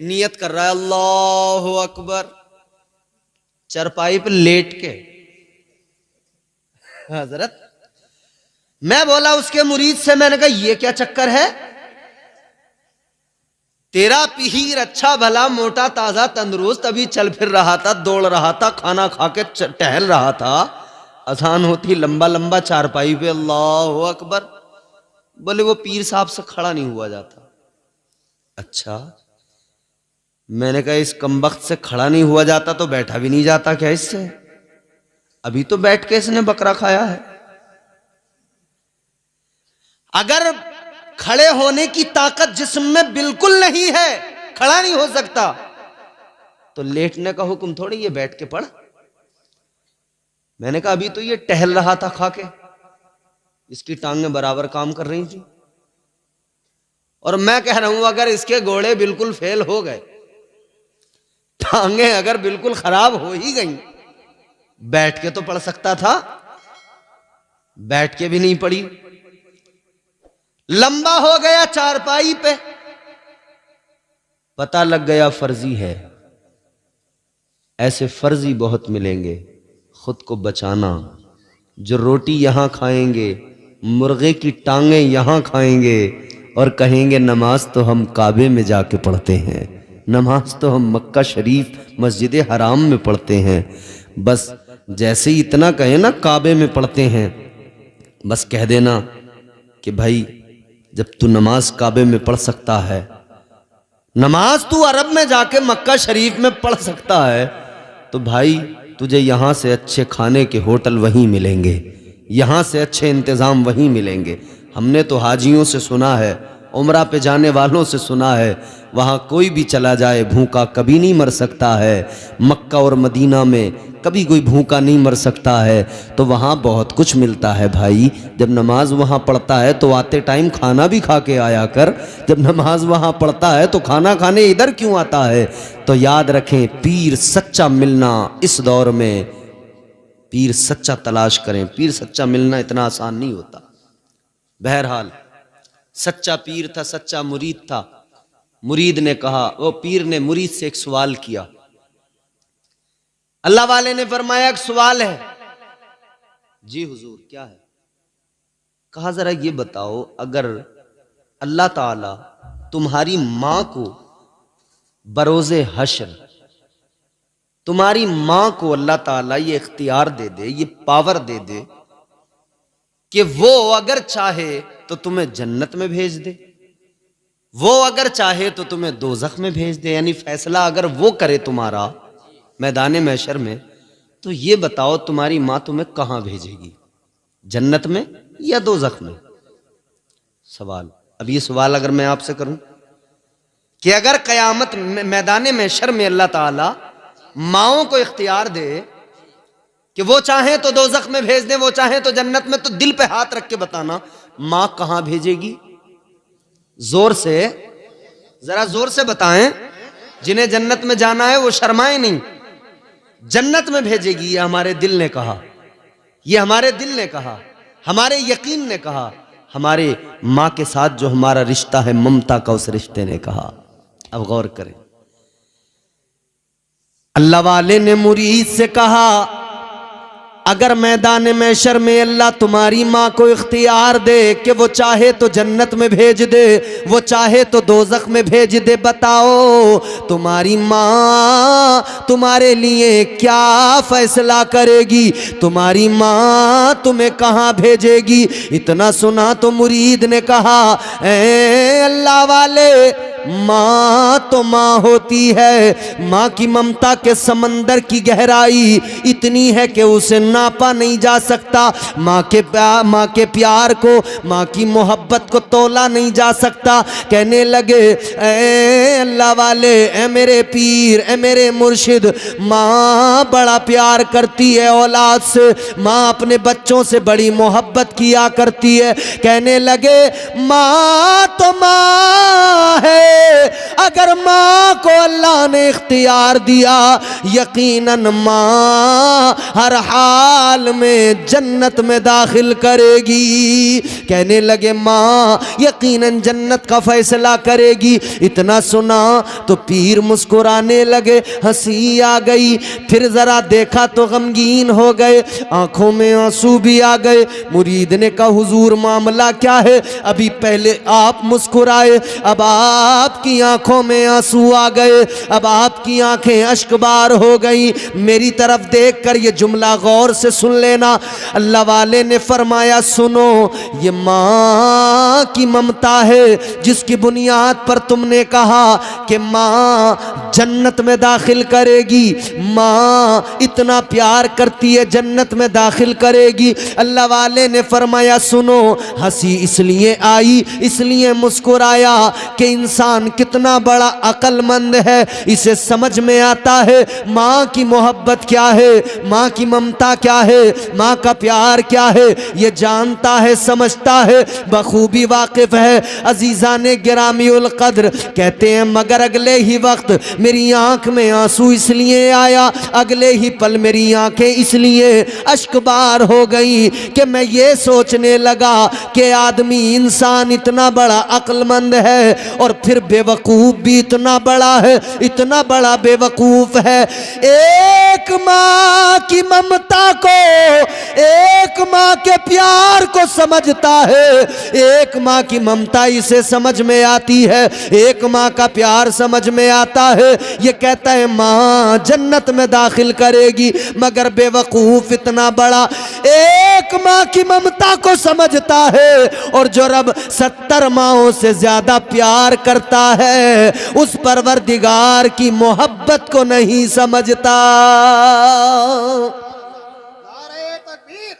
नियत कर रहा है अल्लाह अकबर, चरपाई पे लेट के। हजरत, मैं बोला उसके मुरीद से, मैंने कहा ये क्या चक्कर है, तेरा पीर अच्छा भला मोटा ताजा तंदुरुस्त अभी चल फिर रहा था, दौड़ रहा था, खाना खा के टहल रहा था, अजान होती लंबा लंबा चारपाई पे अल्लाह अकबर। बोले वो पीर साहब से खड़ा नहीं हुआ जाता। अच्छा, मैंने कहा इस कमबख्त से खड़ा नहीं हुआ जाता तो बैठा भी नहीं जाता क्या इससे? अभी तो बैठ के इसने बकरा खाया है। अगर खड़े होने की ताकत जिस्म में बिल्कुल नहीं है, खड़ा नहीं हो सकता, तो लेटने का हुक्म थोड़ी ये बैठ के पढ़। मैंने कहा अभी तो ये टहल रहा था खा के, इसकी टांगें बराबर काम कर रही थी, और मैं कह रहा हूं अगर इसके घोड़े बिल्कुल फेल हो गए, टांगें अगर बिल्कुल खराब हो ही गई, बैठ के तो पढ़ सकता था, बैठ के भी नहीं पढ़ी, लंबा हो गया चारपाई पे। पता लग गया फर्जी है। ऐसे फर्जी बहुत मिलेंगे, खुद को बचाना। जो रोटी यहां खाएंगे, मुर्गे की टांगें यहां खाएंगे, और कहेंगे नमाज तो हम काबे में जाके पढ़ते हैं, नमाज तो हम मक्का शरीफ मस्जिद हराम में पढ़ते हैं। बस जैसे ही इतना कहे ना काबे में पढ़ते हैं, बस कह देना कि भाई जब तू नमाज काबे में पढ़ सकता है, नमाज तू अरब में जाके मक्का शरीफ में पढ़ सकता है, तो भाई तुझे यहां से अच्छे खाने के होटल वहीं मिलेंगे, यहां से अच्छे इंतजाम वहीं मिलेंगे। हमने तो हाजियों से सुना है, उम्रा पे जाने वालों से सुना है, वहाँ कोई भी चला जाए भूखा कभी नहीं मर सकता है। मक्का और मदीना में कभी कोई भूखा नहीं मर सकता है। तो वहाँ बहुत कुछ मिलता है भाई। जब नमाज वहाँ पढ़ता है तो आते टाइम खाना भी खा के आया कर। जब नमाज वहाँ पढ़ता है तो खाना खाने इधर क्यों आता है? तो याद रखें, पीर सच्चा मिलना इस दौर में, पीर सच्चा तलाश करें। पीर सच्चा मिलना इतना आसान नहीं होता। बहरहाल सच्चा पीर था, सच्चा मुरीद था। मुरीद ने कहा, वो पीर ने मुरीद से एक सवाल किया। अल्लाह वाले ने फरमाया एक सवाल है। जी हुजूर क्या है? कहा जरा ये बताओ, अगर अल्लाह ताला तुम्हारी मां को बरोज़े हश्र, तुम्हारी मां को अल्लाह ताला ये इख्तियार दे दे, ये पावर दे दे कि वो अगर चाहे तो तुम्हें जन्नत में भेज दे, वो अगर चाहे तो तुम्हें दोज़ख में भेज दे, यानी फैसला अगर वो करे तुम्हारा मैदान महशर में, तो ये बताओ तुम्हारी मां तुम्हें कहां भेजेगी, जन्नत में या दोज़ख में? सवाल। अब ये सवाल अगर मैं आपसे करूं कि अगर कयामत मैदान महशर में अल्लाह ताला माओं को इख्तियार दे कि वो चाहे तो दोज़ख में भेज दे, वो चाहे तो जन्नत में, तो दिल पे हाथ रख के बताना मां कहां भेजेगी? जोर से, जरा जोर से बताएं। जिन्हें जन्नत में जाना है वो शर्माए नहीं। जन्नत में भेजेगी, ये हमारे दिल ने कहा, ये हमारे दिल ने कहा, हमारे यकीन ने कहा, हमारे मां के साथ जो हमारा रिश्ता है ममता का, उस रिश्ते ने कहा। अब गौर करें, अल्लाह वाले ने मुरीद से कहा अगर मैदान महशर में अल्लाह तुम्हारी माँ को इख्तियार दे कि वो चाहे तो जन्नत में भेज दे, वो चाहे तो दोज़ख में भेज दे, बताओ तुम्हारी माँ तुम्हारे लिए क्या फैसला करेगी? तुम्हारी माँ तुम्हें कहाँ भेजेगी? इतना सुना तो मुरीद ने कहा, ए अल्लाह वाले, माँ तो माँ होती है, माँ की ममता के समंदर की गहराई इतनी है कि उसे नापा नहीं जा सकता। माँ के प्यार को, माँ की मोहब्बत को तोला नहीं जा सकता। कहने लगे, ए अल्लाह वाले, ए मेरे पीर, ए मेरे मुर्शिद, माँ बड़ा प्यार करती है औलाद से, माँ अपने बच्चों से बड़ी मोहब्बत किया करती है। कहने लगे, माँ तो माँ है, अगर माँ को अल्लाह ने इख्तियार दिया, यकीनन माँ हर हाल में जन्नत में दाखिल करेगी। कहने लगे, माँ यकीनन जन्नत का फैसला करेगी। इतना सुना तो पीर मुस्कुराने लगे, हंसी आ गई। फिर जरा देखा तो गमगीन हो गए, आंखों में आंसू भी आ गए। मुरीद ने कहा, हुजूर मामला क्या है? अभी पहले आप मुस्कुराए, अब आपकी आंखों में आंसू आ गए, अब आपकी आंखें अश्कबार हो गई। मेरी तरफ देखकर ये जुमला गौर से सुन लेना। अल्लाह वाले ने फरमाया, सुनो, ये माँ की ममता है जिसकी बुनियाद पर तुमने कहा कि माँ जन्नत में दाखिल करेगी, माँ इतना प्यार करती है, जन्नत में दाखिल करेगी। अल्लाह वाले ने फरमाया, सुनो, हंसी इसलिए आई, इसलिए मुस्कुराया कि इंसान कितना बड़ा अक्लमंद है, इसे समझ में आता है माँ की मोहब्बत क्या है, माँ की ममता क्या है, माँ का प्यार क्या है। ये जानता है, समझता है, बखूबी वाकिफ है। अजीज़ाने गिरामी उल कद्र कहते हैं, मगर अगले ही वक्त मेरी आंख में आंसू इसलिए आया, अगले ही पल मेरी आंखें इसलिए अश्कबार हो गई कि मैं ये सोचने लगा कि आदमी, इंसान इतना बड़ा अक्लमंद है और फिर बेवकूफ़ भी इतना बड़ा है, इतना बड़ा बेवकूफ़ है। एक माँ की ममता को, एक माँ के प्यार को समझता है, एक माँ की ममता इसे समझ में आती है, एक माँ का प्यार समझ में आता है। ये कहता है माँ जन्नत में दाखिल करेगी, मगर बेवकूफ़ इतना बड़ा एक माँ की ममता को समझता है और जो रब 70 माँओं से ज्यादा प्यार करता है, उस परवरदिगार की मोहब्बत को नहीं समझता। नारे तकबीर,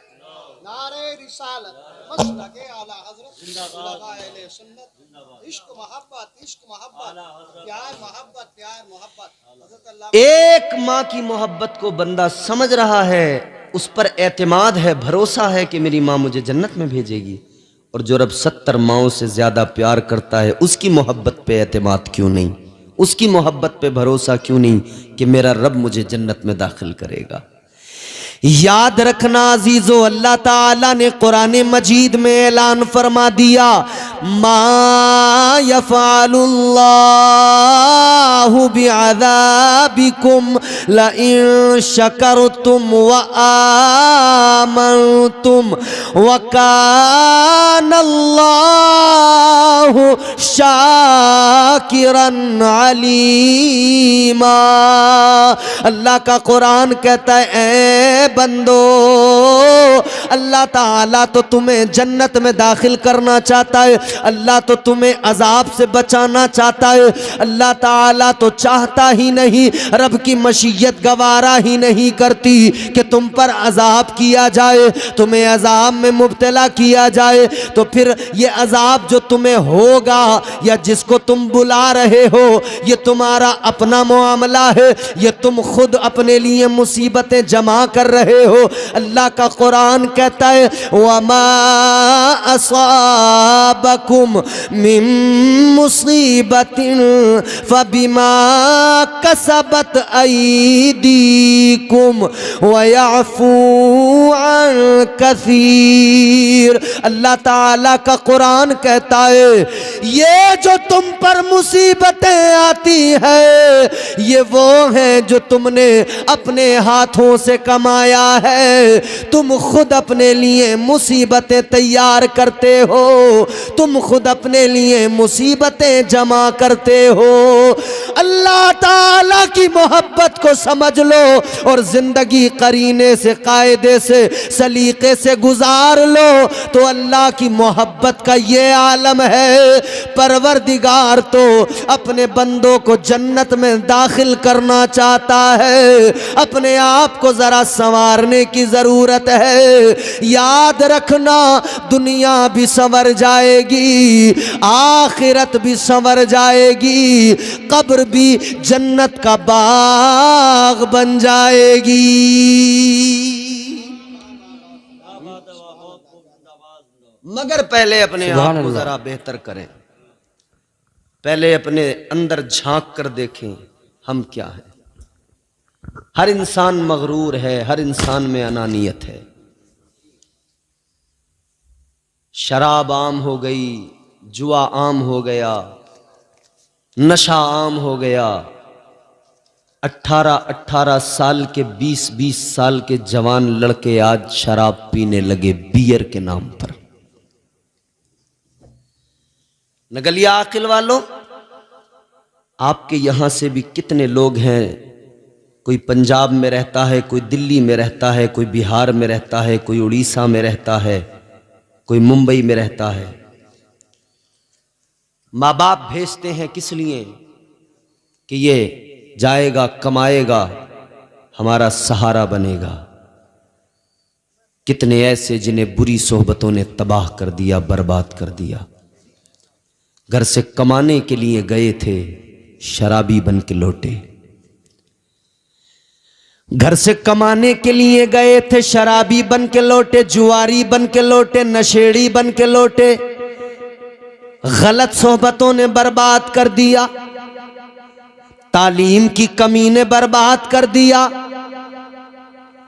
नारे रिसालत, मसलके आला हज़रत, उलमाए सुन्नत, इश्क मोहब्बत, प्यार मोहब्बत, प्यार मोहब्बत। हज़रत अल्लाह एक माँ की मोहब्बत को बंदा समझ रहा है, उस पर एतमाद है, भरोसा है कि मेरी माँ मुझे जन्नत में भेजेगी। और जो रब 70 माँओं से ज़्यादा प्यार करता है, उसकी मोहब्बत पे एतमाद क्यों नहीं, उसकी मोहब्बत पे भरोसा क्यों नहीं कि मेरा रब मुझे जन्नत में दाखिल करेगा। याद रखना अजीजो, अल्लाह ताला ने कुरान मजीद में ऐलान फरमा दिया, मा यफ़अलुल्लाहु बिअज़ाबिकुम लइन शकरतुम व आमनतुम व कानल्लाहु शाकिरन अलीमा। अल्लाह का कुरान कहता है, ए बंदो, अल्लाह ताला तो तुम्हें जन्नत में दाखिल करना चाहता है, अल्लाह तो तुम्हें अजाब से बचाना चाहता है। अल्लाह ताला तो चाहता ही नहीं, रब की मशीयत गवारा ही नहीं करती कि तुम पर अजाब किया जाए, तुम्हें अजाब में मुब्तला किया जाए। तो फिर ये अजाब जो तुम्हें होगा या जिसको तुम बुला रहे हो, ये तुम्हारा अपना मामला है, ये तुम खुद अपने लिए मुसीबतें जमा कर रहे हो। अल्लाह का कुरान कहता है, वमा असाबकुम मिन मुसीबतिन फबिमा कसबत अयदीकुम वयअफू अन कसीर। अल्लाह ताला का कुरान कहता है ये जो तुम पर मुसीबतें आती है ये वो हैं जो तुमने अपने हाथों से कमाया है। तुम खुद अपने लिए मुसीबतें तैयार करते हो, तुम खुद अपने लिए मुसीबतें जमा करते हो। अल्लाह ताला की मोहब्बत को समझ लो और जिंदगी करीने से, कायदे से, सलीके से गुजार लो तो अल्लाह की मोहब्बत का ये आलम है। परवरदिगार तो अपने बंदों को जन्नत में दाखिल करना चाहता है, अपने आप को जरा संवारने की जरूरत है। याद रखना दुनिया भी संवर जाएगी, आखिरत भी संवर जाएगी, कब्र भी जन्नत का बाग बन जाएगी। मगर पहले अपने आप को जरा बेहतर करें, पहले अपने अंदर झांक कर देखें हम क्या हैं। हर इंसान मगरूर है, हर इंसान में अनानियत है। शराब आम हो गई, जुआ आम हो गया, नशा आम हो गया। 18-18 साल के, 20-20 साल के जवान लड़के आज शराब पीने लगे बियर के नाम पर। नगलिया आकिल वालों, आपके यहां से भी कितने लोग हैं, कोई पंजाब में रहता है, कोई दिल्ली में रहता है, कोई बिहार में रहता है, कोई उड़ीसा में रहता है, कोई मुंबई में रहता है। माँ बाप भेजते हैं किस लिए कि ये जाएगा, कमाएगा, हमारा सहारा बनेगा। कितने ऐसे जिन्हें बुरी सोहबतों ने तबाह कर दिया, बर्बाद कर दिया। घर से कमाने के लिए गए थे, शराबी बन के लौटे। घर से कमाने के लिए गए थे, शराबी बन के लौटे, जुआरी बन के लौटे, नशेड़ी बन के लौटे। गलत सोहबतों ने बर्बाद कर दिया, तालीम की कमी ने बर्बाद कर दिया,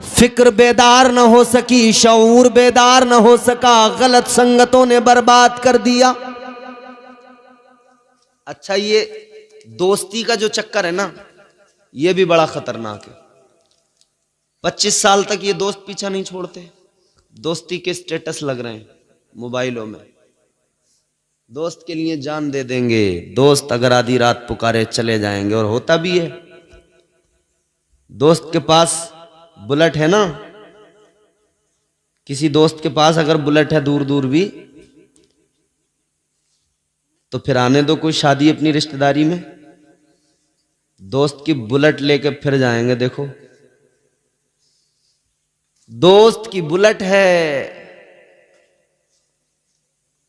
फिक्र बेदार न हो सकी, शऊर बेदार न हो सका, गलत संगतों ने बर्बाद कर दिया। अच्छा, ये दोस्ती का जो चक्कर है ना, ये भी बड़ा खतरनाक है। 25 साल तक ये दोस्त पीछा नहीं छोड़ते, दोस्ती के स्टेटस लग रहे हैं मोबाइलों में, दोस्त के लिए जान दे देंगे, दोस्त अगर आधी रात पुकारे चले जाएंगे। और होता भी है। दोस्त के पास बुलेट है ना, किसी दोस्त के पास अगर बुलेट है दूर दूर भी, तो फिर आने दो कोई शादी अपनी रिश्तेदारी में, दोस्त की बुलेट लेके फिर जाएंगे। देखो, दोस्त की बुलेट है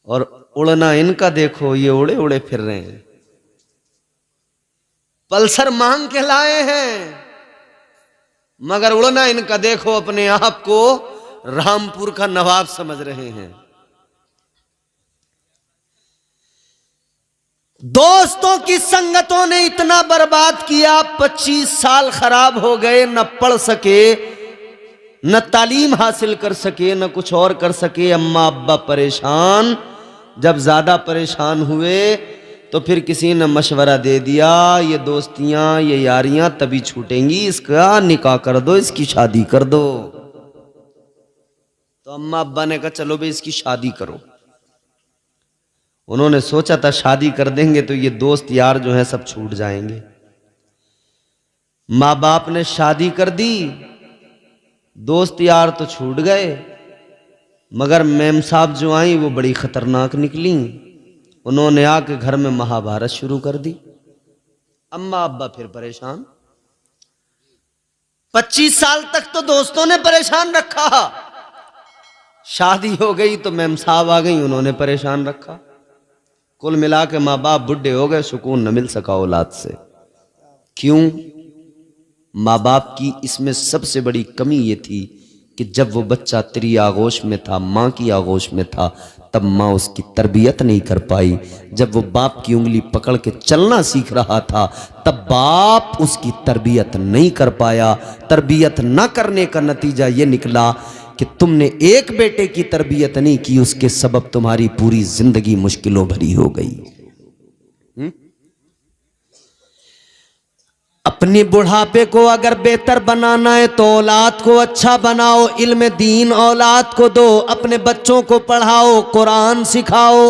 और उड़ना इनका देखो, ये उड़े उड़े फिर रहे हैं। पल्सर मांग के लाए हैं, मगर उड़ना इनका देखो, अपने आप को रामपुर का नवाब समझ रहे हैं। दोस्तों की संगतों ने इतना बर्बाद किया, 25 साल खराब हो गए, न पढ़ सके, न तालीम हासिल कर सके, न कुछ और कर सके। अम्मा अब्बा परेशान। जब ज्यादा परेशान हुए तो फिर किसी ने मशवरा दे दिया, ये दोस्तियां, ये यारियां तभी छूटेंगी, इसका निकाह कर दो, इसकी शादी कर दो। तो अम्मा अब्बा ने कहा चलो भाई इसकी शादी करो। उन्होंने सोचा था शादी कर देंगे तो ये दोस्त यार जो है सब छूट जाएंगे। माँ बाप ने शादी कर दी, दोस्त यार तो छूट गए, मगर मेम साहब जो आई वो बड़ी खतरनाक निकली। उन्होंने आके घर में महाभारत शुरू कर दी। अम्मा अब्बा फिर परेशान। 25 साल तक तो दोस्तों ने परेशान रखा, शादी हो गई तो मेम साहब आ गई, उन्होंने परेशान रखा। कुल मिला के माँ बाप बुढ़े हो गए, सुकून न मिल सका औलाद से। क्यों? माँ बाप की इसमें सबसे बड़ी कमी ये थी कि जब वो बच्चा तेरी आगोश में था, माँ की आगोश में था, तब माँ उसकी तरबियत नहीं कर पाई। जब वो बाप की उंगली पकड़ के चलना सीख रहा था तब बाप उसकी तरबियत नहीं कर पाया। तरबियत ना करने का नतीजा ये निकला कि तुमने एक बेटे की तरबियत नहीं की, उसके सबब तुम्हारी पूरी जिंदगी मुश्किलों भरी हो गई। अपनी बुढ़ापे को अगर बेहतर बनाना है तो औलाद को अच्छा बनाओ, इल्म दीन औलाद को दो, अपने बच्चों को पढ़ाओ, कुरान सिखाओ।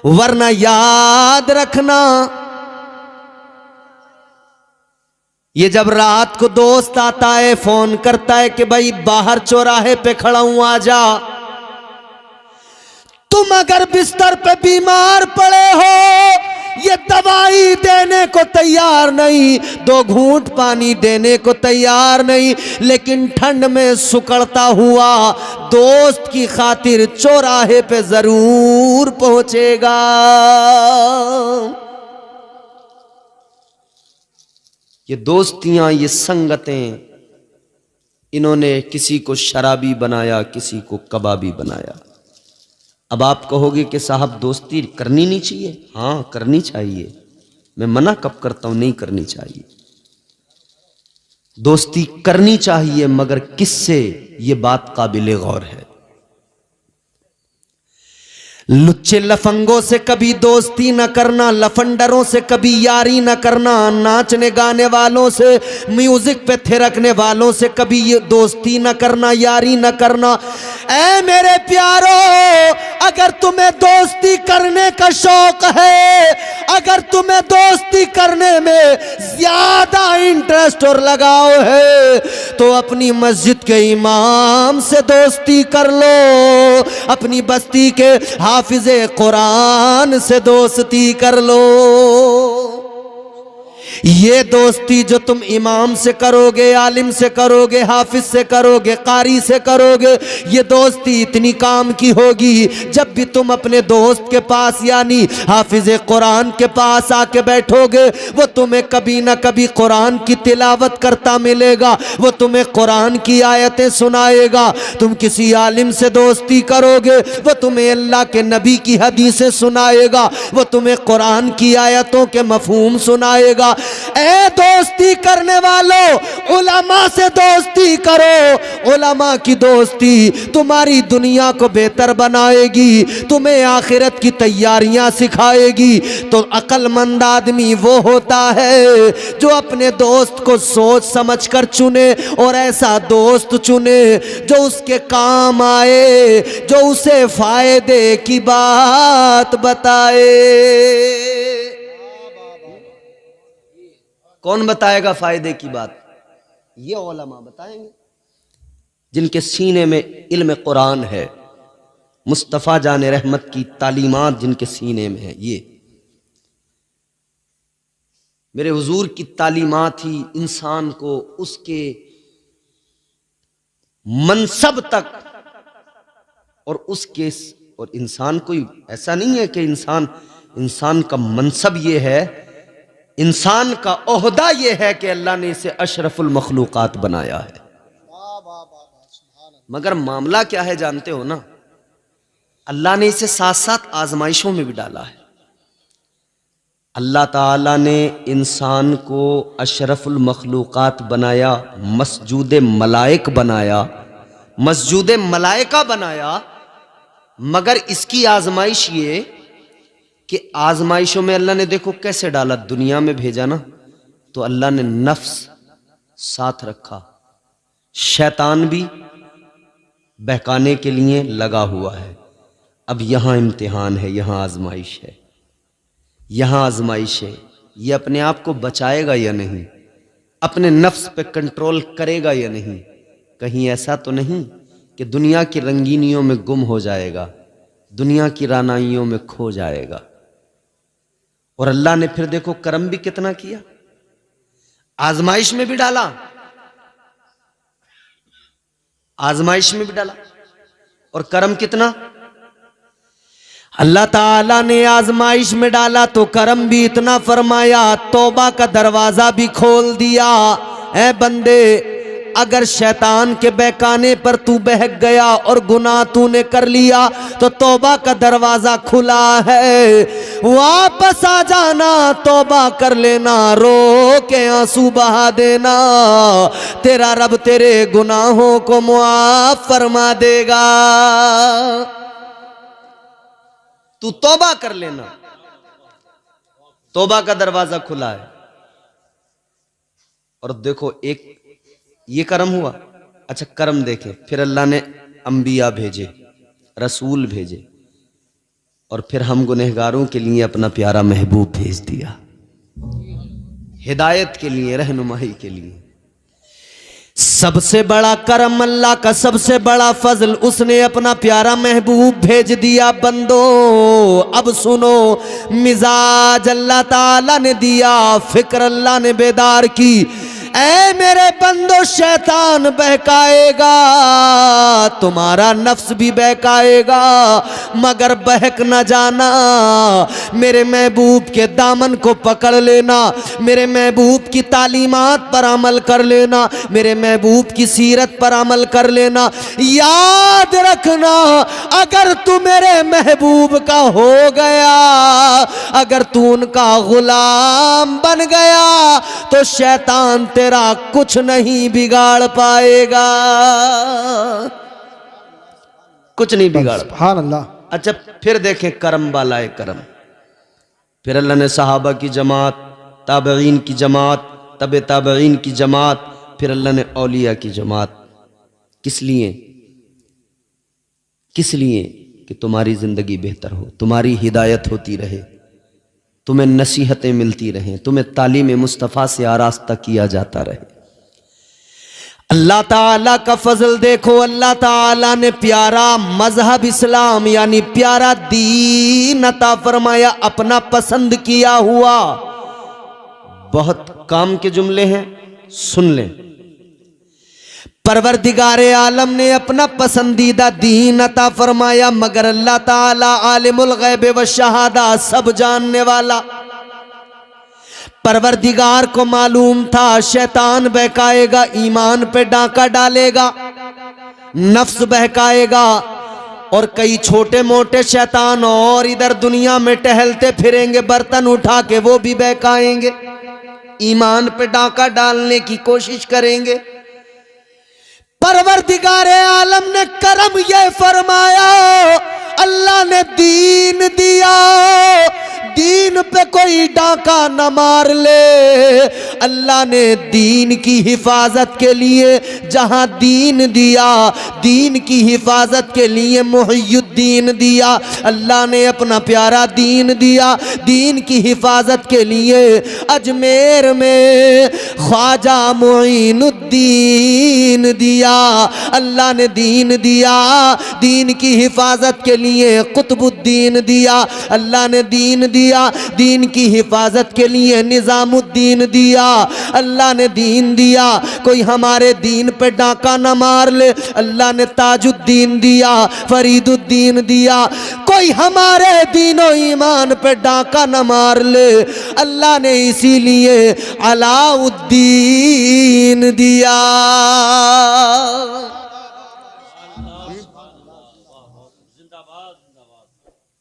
वरना याद रखना, ये जब रात को दोस्त आता है फोन करता है कि भाई बाहर चौराहे पे खड़ा हूं आ जा, तुम अगर बिस्तर पे बीमार पड़े हो, ये दवाई देने को तैयार नहीं, 2 घूंट पानी देने को तैयार नहीं, लेकिन ठंड में सुकड़ता हुआ दोस्त की खातिर चौराहे पे जरूर पहुंचेगा। ये दोस्तियां, ये संगतें, इन्होंने किसी को शराबी बनाया, किसी को कबाबी बनाया। अब आप कहोगे कि साहब दोस्ती करनी नहीं चाहिए। हाँ करनी चाहिए, मैं मना कब करता हूं, नहीं करनी चाहिए। दोस्ती करनी चाहिए, मगर किससे, ये बात काबिले गौर है। लुच्चे लफंगों से कभी दोस्ती न करना, लफंडरों से कभी यारी न करना, नाचने गाने वालों से, म्यूजिक पे थिरकने वालों से कभी ये दोस्ती न करना, यारी न करना। ऐ मेरे प्यारो, अगर तुम्हें दोस्ती करने का शौक है, अगर तुम्हें दोस्ती करने में ज्यादा इंटरेस्ट और लगाव है, तो अपनी मस्जिद के इमाम से दोस्ती कर लो, अपनी बस्ती के हाफिज़े कुरान से दोस्ती कर लो। ये दोस्ती जो तुम इमाम से करोगे, आलिम से करोगे, हाफिज से करोगे, कारी से करोगे, ये दोस्ती इतनी काम की होगी, जब भी तुम अपने दोस्त के पास यानी हाफिज कुरान के पास आके बैठोगे, वो तुम्हें कभी ना कभी कुरान की तिलावत करता मिलेगा, वो तुम्हें कुरान की आयतें सुनाएगा। तुम किसी आलिम से दोस्ती करोगे, वो तुम्हें अल्लाह के नबी की हदीसें सुनाएगा, वो तुम्हें कुरान की आयतों के मफहूम सुनाएगा। ए दोस्ती करने वालों, उलमा से दोस्ती करो। उलमा की दोस्ती तुम्हारी दुनिया को बेहतर बनाएगी, तुम्हें आखिरत की तैयारियां सिखाएगी। तो अक्लमंद आदमी वो होता है जो अपने दोस्त को सोच समझ कर चुने, और ऐसा दोस्त चुने जो उसके काम आए, जो उसे फायदे की बात बताए। कौन बताएगा फायदे की बात? ये उलमा बताएंगे, जिनके सीने में इल्म कुरान है, मुस्तफ़ा जान रहमत की तालीमात जिनके सीने में है। ये मेरे हुजूर की तालीमात ही इंसान को उसके मनसब तक और इंसान कोई ऐसा नहीं है कि इंसान का मनसब ये है, इंसान का ओहदा ये है कि अल्लाह ने इसे अशरफुल मखलूकात बनाया है। मगर मामला क्या है जानते हो ना, अल्लाह ने इसे साथ साथ आजमाइशों में भी डाला है। अल्लाह ताला ने इंसान को अशरफुल मखलूकात बनाया, मसजूद मलाइक बनाया, मसजूद मलाइका बनाया, मगर इसकी आजमाइश ये कि आजमाइशों में अल्लाह ने देखो कैसे डाला, दुनिया में भेजा ना तो अल्लाह ने नफ्स साथ रखा, शैतान भी बहकाने के लिए लगा हुआ है। अब यहां इम्तिहान है, यहां आजमाइश है, यहां आजमाइश है। ये अपने आप को बचाएगा या नहीं, अपने नफ्स पे कंट्रोल करेगा या नहीं। कहीं ऐसा तो नहीं कि दुनिया की रंगीनियों में गुम हो जाएगा, दुनिया की रानाइयों में खो जाएगा। और अल्लाह ने फिर देखो करम भी कितना किया, आजमाइश में भी डाला, आजमाइश में भी डाला। और करम कितना, अल्लाह ताला ने आजमाइश में डाला तो करम भी इतना फरमाया, तौबा का दरवाजा भी खोल दिया। ऐ बंदे अगर शैतान के बहकाने पर तू बहक गया और गुनाह तूने कर लिया तो तौबा का दरवाजा खुला है, वापस आ जाना, तौबा कर लेना, रो के आंसू बहा देना, तेरा रब तेरे गुनाहों को मुआफ फरमा देगा। तू तौबा कर लेना, तौबा का दरवाजा खुला है। और देखो एक ये कर्म हुआ। अच्छा कर्म देखे, फिर अल्लाह ने अंबिया भेजे, रसूल भेजे, और फिर हम गुनहगारों के लिए अपना प्यारा महबूब भेज दिया, हिदायत के लिए, रहनुमाई के लिए। सबसे बड़ा करम अल्लाह का, सबसे बड़ा फजल, उसने अपना प्यारा महबूब भेज दिया। बंदो अब सुनो, मिजाज अल्लाह ताला ने दिया, फिक्र अल्लाह ने बेदार की। ऐ मेरे बंदो, शैतान बहकाएगा, तुम्हारा नफ्स भी बहकाएगा, मगर बहक न जाना। मेरे महबूब के दामन को पकड़ लेना, मेरे महबूब की तालीमात पर अमल कर लेना, मेरे महबूब की सीरत पर अमल कर लेना। याद रखना, अगर तू मेरे महबूब का हो गया, अगर तू उनका गुलाम बन गया, तो शैतान तेरा कुछ नहीं बिगाड़ पाएगा, कुछ नहीं बिगाड़। सुभान अल्लाह। अच्छा फिर देखें करम वाला करम। फिर अल्लाह ने सहाबा की जमात, ताबईन की जमात, तबे ताबईन की जमात, फिर अल्लाह ने औलिया की जमात। किस लिए? किस लिए? कि तुम्हारी जिंदगी बेहतर हो, तुम्हारी हिदायत होती रहे, तुम्हें नसीहतें मिलती रहें, तुम्हें तालीम मुस्तफ़ा से आरास्ता किया जाता रहे। अल्लाह ताला का फजल देखो, अल्लाह ताला ने प्यारा मजहब इस्लाम यानी प्यारा दीन अता फरमाया, अपना पसंद किया हुआ। बहुत काम के जुमले हैं, सुन लें। परवरदिगारे आलम ने अपना पसंदीदा दीन अता फरमाया, मगर अल्लाह ताला आलिमुल गैब व शहादा, सब जानने वाला। परवरदिगार को मालूम था शैतान बहकाएगा, ईमान पे डांका डालेगा, नफ्स बहकाएगा, और कई छोटे मोटे शैतान और इधर दुनिया में टहलते फिरेंगे, बर्तन उठा के वो भी बहकाएंगे, ईमान पे डांका डालने की कोशिश करेंगे। परवरदिगारे आलम ने करम ये फरमाया, अल्लाह ने दीन दिया, दीन पे कोई डाका न मार ले। अल्लाह ने दीन की हिफाजत के लिए जहां दीन दिया, दीन की हिफाजत के लिए मुहियुद्दीन दिया। अल्लाह ने अपना प्यारा दीन दिया, दीन की हिफाजत के लिए अजमेर में ख्वाजा मुईनुद्दीन दिया। अल्लाह ने दीन दिया, दीन की हिफाजत के लिए कुतुबुद्दीन दिया। अल्लाह ने दीन दिया, दीन की हिफाजत के लिए निजामुद्दीन दिया। अल्लाह ने दीन दिया, कोई हमारे दीन पे डाका न मार ले। अल्लाह ने ताजुद्दीन दिया, फरीदुद्दीन दिया, कोई हमारे दीनो ईमान पे डाका न मार ले। अल्लाह ने इसीलिए अलाउद्दीन दिया।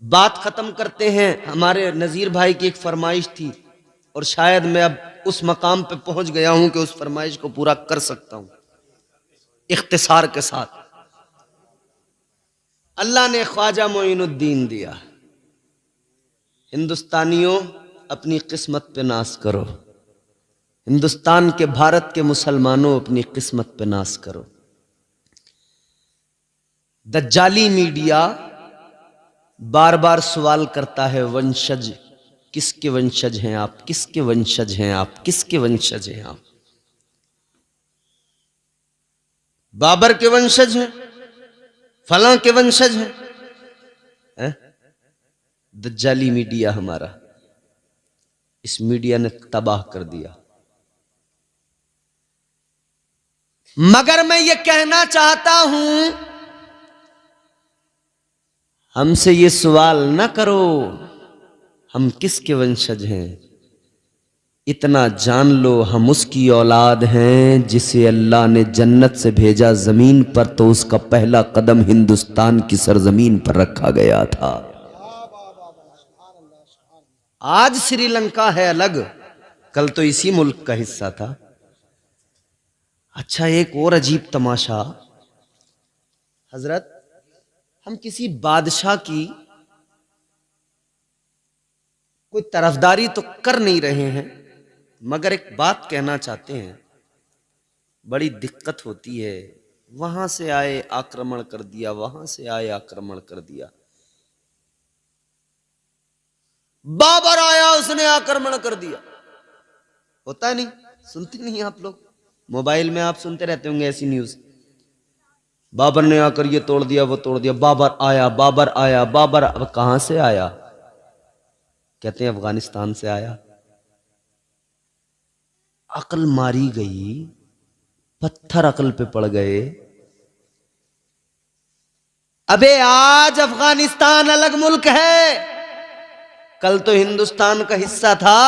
बात खत्म करते हैं। हमारे नज़ीर भाई की एक फरमाइश थी और शायद मैं अब उस मकाम पे पहुंच गया हूं कि उस फरमाइश को पूरा कर सकता हूं इख्तिसार के साथ। अल्लाह ने ख्वाजा मोइनुद्दीन दिया। हिंदुस्तानियों अपनी किस्मत पे नाज करो, हिंदुस्तान के भारत के मुसलमानों अपनी किस्मत पे नाज करो। दज्जाली मीडिया बार बार सवाल करता है, वंशज किसके वंशज हैं आप, किसके वंशज हैं आप, किसके वंशज हैं आप? बाबर के वंशज हैं, फलां के वंशज हैं। दज्जाली मीडिया हमारा, इस मीडिया ने तबाह कर दिया। मगर मैं ये कहना चाहता हूं, हमसे ये सवाल न करो हम किसके वंशज हैं, इतना जान लो हम उसकी औलाद हैं जिसे अल्लाह ने जन्नत से भेजा ज़मीन पर, तो उसका पहला कदम हिंदुस्तान की सरजमीन पर रखा गया था। आज श्रीलंका है अलग, कल तो इसी मुल्क का हिस्सा था। अच्छा, एक और अजीब तमाशा, हजरत, हम किसी बादशाह की कोई तरफदारी तो कर नहीं रहे हैं, मगर एक बात कहना चाहते हैं, बड़ी दिक्कत होती है। वहां से आए आक्रमण कर दिया, वहां से आए आक्रमण कर दिया। बाबर आया, उसने आक्रमण कर दिया। होता है नहीं? सुनते नहीं आप लोग? मोबाइल में आप सुनते रहते होंगे ऐसी न्यूज, बाबर ने आकर ये तोड़ दिया, वो तोड़ दिया, बाबर आया, बाबर आया, बाबर। अब कहां से आया? कहते हैं अफगानिस्तान से आया। अकल मारी गई, पत्थर अकल पे पड़ गए। अबे आज अफगानिस्तान अलग मुल्क है, कल तो हिंदुस्तान का हिस्सा था।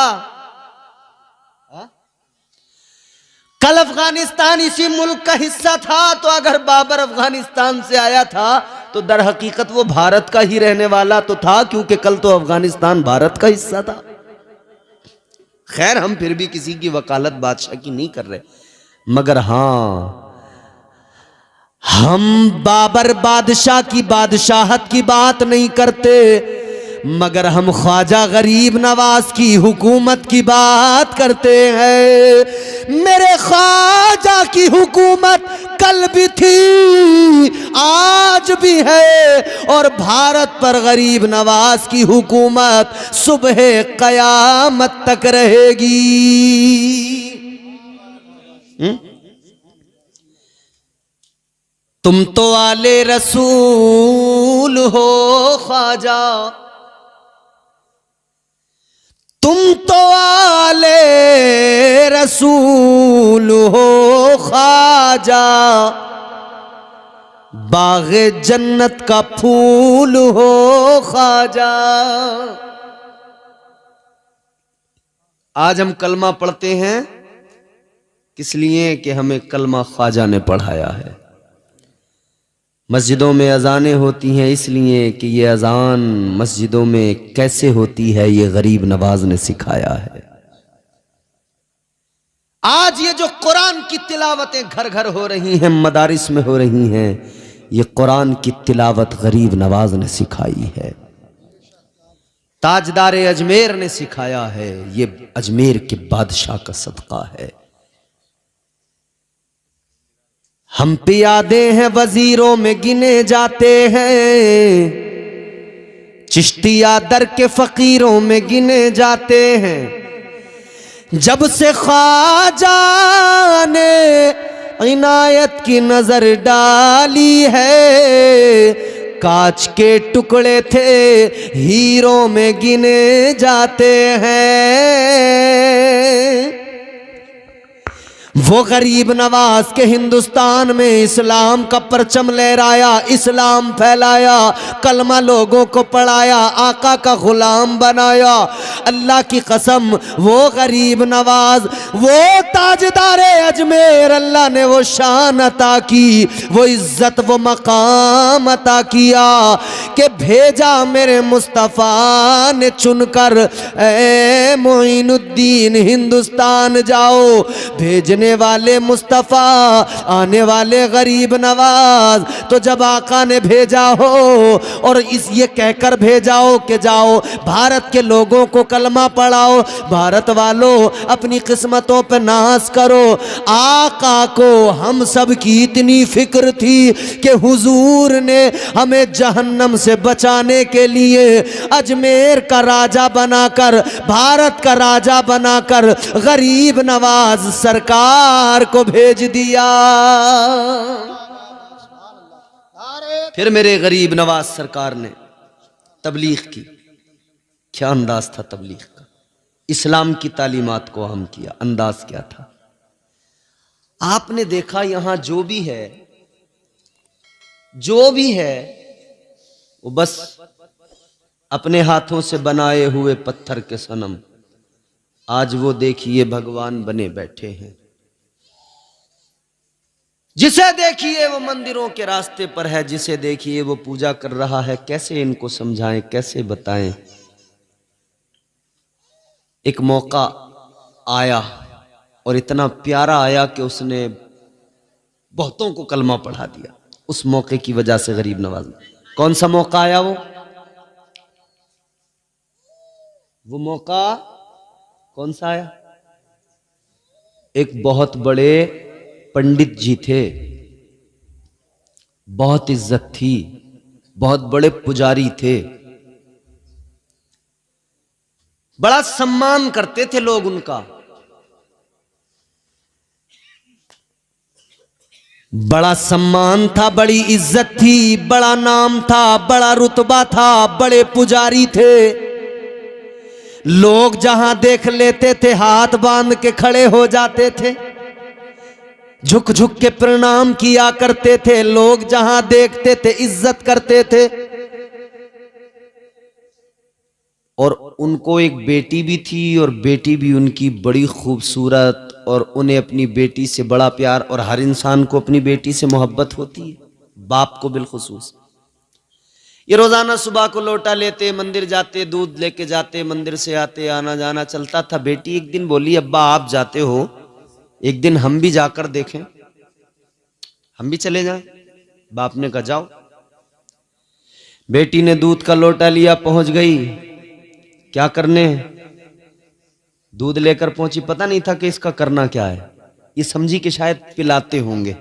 कल अफगानिस्तान इसी मुल्क का हिस्सा था, तो अगर बाबर अफगानिस्तान से आया था तो दर हकीकत वो भारत का ही रहने वाला तो था, क्योंकि कल तो अफगानिस्तान भारत का हिस्सा था। खैर, हम फिर भी किसी की वकालत बादशाह की नहीं कर रहे, मगर हां, हम बाबर बादशाह की बादशाहत की बात नहीं करते, मगर हम ख्वाजा गरीब नवाज की हुकूमत की बात करते हैं। मेरे ख्वाजा की हुकूमत कल भी थी, आज भी है, और भारत पर गरीब नवाज की हुकूमत सुबह कयामत तक रहेगी। तुम तो आले रसूल हो ख्वाजा, तुम तो आले रसूल हो ख्वाजा, बाग़े जन्नत का फूल हो ख्वाजा। आज हम कलमा पढ़ते हैं किस लिए? कि हमें कलमा ख्वाजा ने पढ़ाया है। मस्जिदों में अजानें होती हैं इसलिए कि ये अजान मस्जिदों में कैसे होती है ये गरीब नवाज ने सिखाया है। आज ये जो कुरान की तिलावतें घर घर हो रही हैं, मदारिस में हो रही हैं, ये कुरान की तिलावत गरीब नवाज ने सिखाई है, ताजदार अजमेर ने सिखाया है। ये अजमेर के बादशाह का सदका है। हम पे यादें हैं वजीरों में गिने जाते हैं, चिश्तिया दर के फकीरों में गिने जाते हैं। जब से ख्वाजा ने इनायत की नजर डाली है, कांच के टुकड़े थे हीरों में गिने जाते हैं। वो गरीब नवाज के हिंदुस्तान में इस्लाम का परचम लहराया, इस्लाम फैलाया, कलमा लोगों को पढ़ाया, आका का गुलाम बनाया। अल्लाह की कसम, वो गरीब नवाज, वो ताजदारे अजमेर, अल्लाह ने वो शान अता की, वो इज्जत, वो मकाम अता किया कि भेजा मेरे मुस्तफ़ा ने चुनकर, ए मोइनुद्दीन हिंदुस्तान जाओ। भेजने वाले मुस्तफ़ा, आने वाले गरीब नवाज। तो जब आका ने भेजा हो और इस ये कहकर भेजा हो कि जाओ भारत के लोगों को कलमा पढ़ाओ, भारत वालों अपनी किस्मतों पे नाज करो। आका को हम सब की इतनी फिक्र थी कि हुजूर ने हमें जहन्नम से बचाने के लिए अजमेर का राजा बनाकर, भारत का राजा बनाकर गरीब नवाज सरकार को भेज दिया। फिर मेरे गरीब नवाज सरकार ने तबलीग की। क्या अंदाज था तबलीग का? इस्लाम की तालीमात को अहम किया। अंदाज क्या था? आपने देखा यहां जो भी है वो बस अपने हाथों से बनाए हुए पत्थर के सनम, आज वो देखिए भगवान बने बैठे हैं, जिसे देखिए वो मंदिरों के रास्ते पर है, जिसे देखिए वो पूजा कर रहा है। कैसे इनको समझाएं, कैसे बताएं। एक मौका आया और इतना प्यारा आया कि उसने बहुतों को कलमा पढ़ा दिया। उस मौके की वजह से गरीब नवाज, कौन सा मौका आया वो मौका कौन सा आया? एक बहुत बड़े पंडित जी थे, बहुत इज्जत थी, बहुत बड़े पुजारी थे, बड़ा सम्मान करते थे लोग उनका, बड़ा सम्मान था, बड़ी इज्जत थी, बड़ा नाम था, बड़ा रुतबा था, बड़े पुजारी थे। लोग जहां देख लेते थे हाथ बांध के खड़े हो जाते थे, झुक झुक के प्रणाम किया करते थे। लोग जहां देखते थे इज्जत करते थे। और उनको एक बेटी भी थी, और बेटी भी उनकी बड़ी खूबसूरत, और उन्हें अपनी बेटी से बड़ा प्यार। और हर इंसान को अपनी बेटी से मोहब्बत होती है, बाप को बिलखुसूस। ये रोजाना सुबह को लोटा लेते, मंदिर जाते, दूध लेके जाते, मंदिर से आते, आना जाना चलता था। बेटी एक दिन बोली, अब्बा आप जाते हो, एक दिन हम भी जाकर देखें, हम भी चले जाएं। बाप ने कहा जाओ। बेटी ने दूध का लोटा लिया, पहुंच गई। क्या करने? दूध लेकर पहुंची, पता नहीं था कि इसका करना क्या है। ये समझी कि शायद पिलाते होंगे।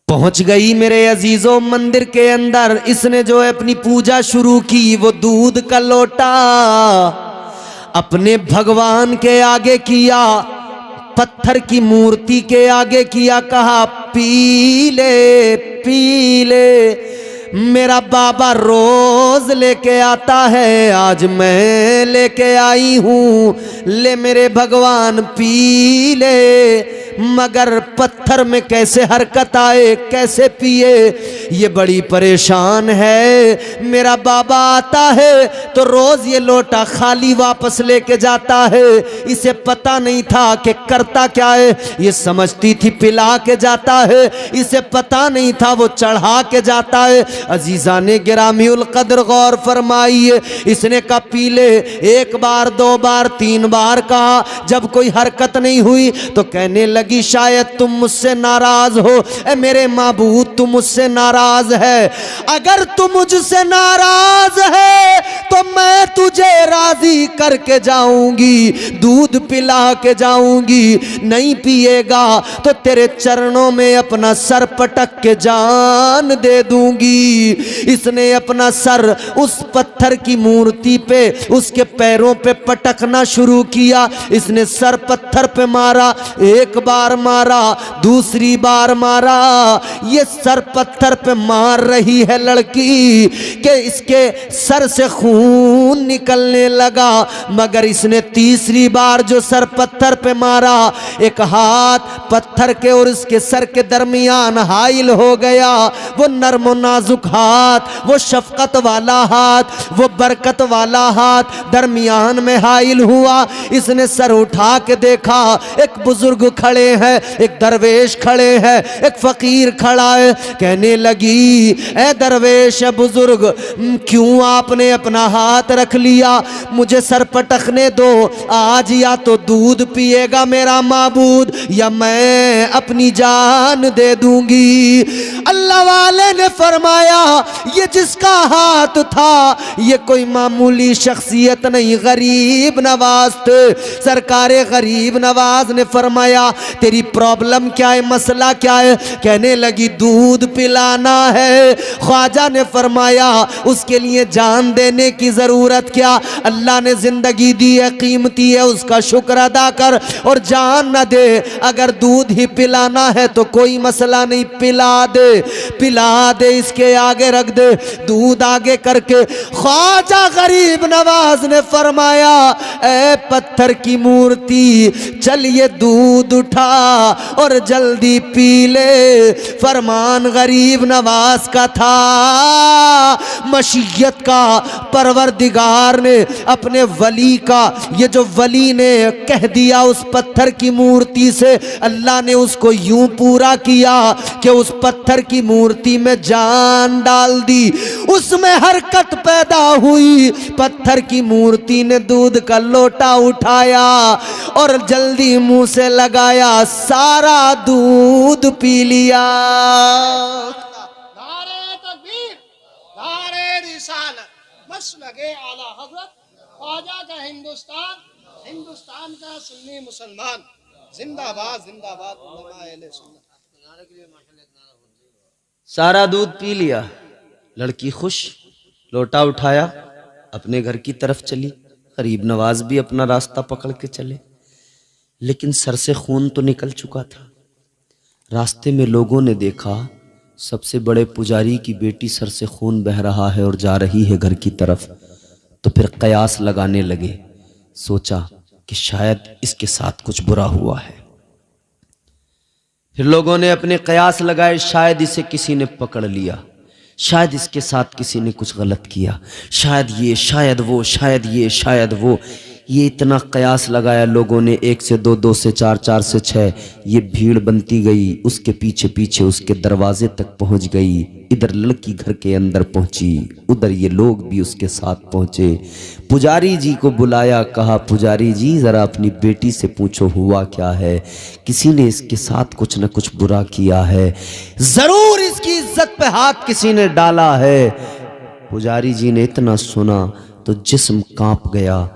पहुंच गई मेरे अजीजों मंदिर के अंदर। इसने जो है अपनी पूजा शुरू की, वो दूध का लोटा अपने भगवान के आगे किया, पत्थर की मूर्ति के आगे किया, कहा पी ले, पी ले। मेरा बाबा रोज लेके आता है, आज मैं लेके आई हूं, ले मेरे भगवान पी ले। मगर पत्थर में कैसे हरकत आए, कैसे पिए, ये बड़ी परेशान है। मेरा बाबा आता है तो रोज ये लोटा खाली वापस लेके जाता है। इसे पता नहीं था कि करता क्या है। ये समझती थी पिला के जाता है, इसे पता नहीं था वो चढ़ा के जाता है। अजीजा ने गिरामीउल कद्र गौर फरमाइए। इसने कहा पी ले, एक बार, दो बार, तीन बार कहा। जब कोई हरकत नहीं हुई तो कहने लगी, शायद तुम मुझसे नाराज हो। ए मेरे माबूद, तू मुझसे नाराज है। अगर तू मुझसे नाराज है तो मैं तुझे राजी करके जाऊंगी, दूध पिला के जाऊंगी। नहीं पिएगा तो तेरे चरणों में अपना सर पटक के जान दे दूंगी। इसने अपना सर उस पत्थर की मूर्ति पे, उसके पैरों पे पटकना शुरू किया। इसने सर पत्थर पे मारा, एक बार मारा, दूसरी बार मारा। ये सर पत्थर पे मार रही है लड़की कि इसके सर से खून निकलने लगा। मगर इसने तीसरी बार जो सर पत्थर पे मारा, एक हाथ पत्थर के और इसके सर के दरमियान हाइल हो गया। वो नर्म नाजुक हाथ, वो शफकत वाला हाथ, वो बरकत वाला हाथ दरमियान में हाइल हुआ। इसने सर उठा के देखा, एक बुजुर्ग खड़े हैं, एक दरवेश खड़े हैं, एक फकीर खड़ा है। कहने लगी, ए दरवेश बुजुर्ग, क्यों आपने अपना हाथ रख लिया? मुझे सर पटकने दो। आज या तो दूध पिएगा मेरा माबूद, या मैं अपनी जान दे दूंगी। अल्लाह वाले ने फरमाया, ये जिसका हाथ था ये कोई मामूली शख्सियत नहीं, गरीब नवाज थे। सरकारे गरीब नवाज ने फरमाया, तेरी प्रॉब्लम क्या है, मसला क्या है? कहने लगी, दूध पिलाना है। ख्वाजा ने फरमाया, उसके लिए जान देने की जरूरत क्या? अल्लाह ने जिंदगी दी है, कीमती है, उसका शुक्र अदा कर और जान न दे। अगर दूध ही पिलाना है तो कोई मसला नहीं, पिला दे। पिला दे, इसके आगे रख दे। दूध आगे करके ख्वाजा गरीब नवाज ने फरमाया, ए पत्थर की मूर्ति, चल ये दूध उठा और जल्दी पी ले। फरमान गरीब नवाज का था, मशीयत का परवरदिगार ने अपने वली का, ये जो वली ने कह दिया उस पत्थर की मूर्ति से, अल्लाह ने उसको यूं पूरा किया कि उस पत्थर की मूर्ति में जान डाल दी, उसमें हरकत पैदा हुई। पत्थर की मूर्ति ने दूध का लोटा उठाया और जल्दी मुंह से लगाया, सारा दूध पी लिया। नारे तकबीर, नारे रिसालत, मसलके आला हजरत, ख्वाजा का हिंदुस्तान, हिंदुस्तान का सुन्नी मुसलमान, जिंदाबाद जिंदाबाद उलमाए अहले सुन्नत। सारा दूध पी लिया, लड़की खुश, लोटा उठाया, अपने घर की तरफ चली। गरीब नवाज भी अपना रास्ता पकड़ के चले, लेकिन सर से खून तो निकल चुका था। रास्ते में लोगों ने देखा सबसे बड़े पुजारी की बेटी सर से खून बह रहा है और जा रही है घर की तरफ, तो फिर कयास लगाने लगे। सोचा कि शायद इसके साथ कुछ बुरा हुआ है। फिर लोगों ने अपने कयास लगाए, शायद इसे किसी ने पकड़ लिया, शायद इसके साथ किसी ने कुछ गलत किया, शायद ये, शायद वो, शायद ये, शायद वो। ये इतना कयास लगाया लोगों ने, 1 से 2, 2 से 4, 4 से 6, ये भीड़ बनती गई। उसके पीछे पीछे उसके दरवाजे तक पहुंच गई। इधर लड़की घर के अंदर पहुंची, उधर ये लोग भी उसके साथ पहुंचे। पुजारी जी को बुलाया, कहा पुजारी जी ज़रा अपनी बेटी से पूछो हुआ क्या है, किसी ने इसके साथ कुछ न कुछ बुरा किया है, ज़रूर इसकी इज्जत पे हाथ किसी ने डाला है। पुजारी जी ने इतना सुना तो जिस्म कांप गया।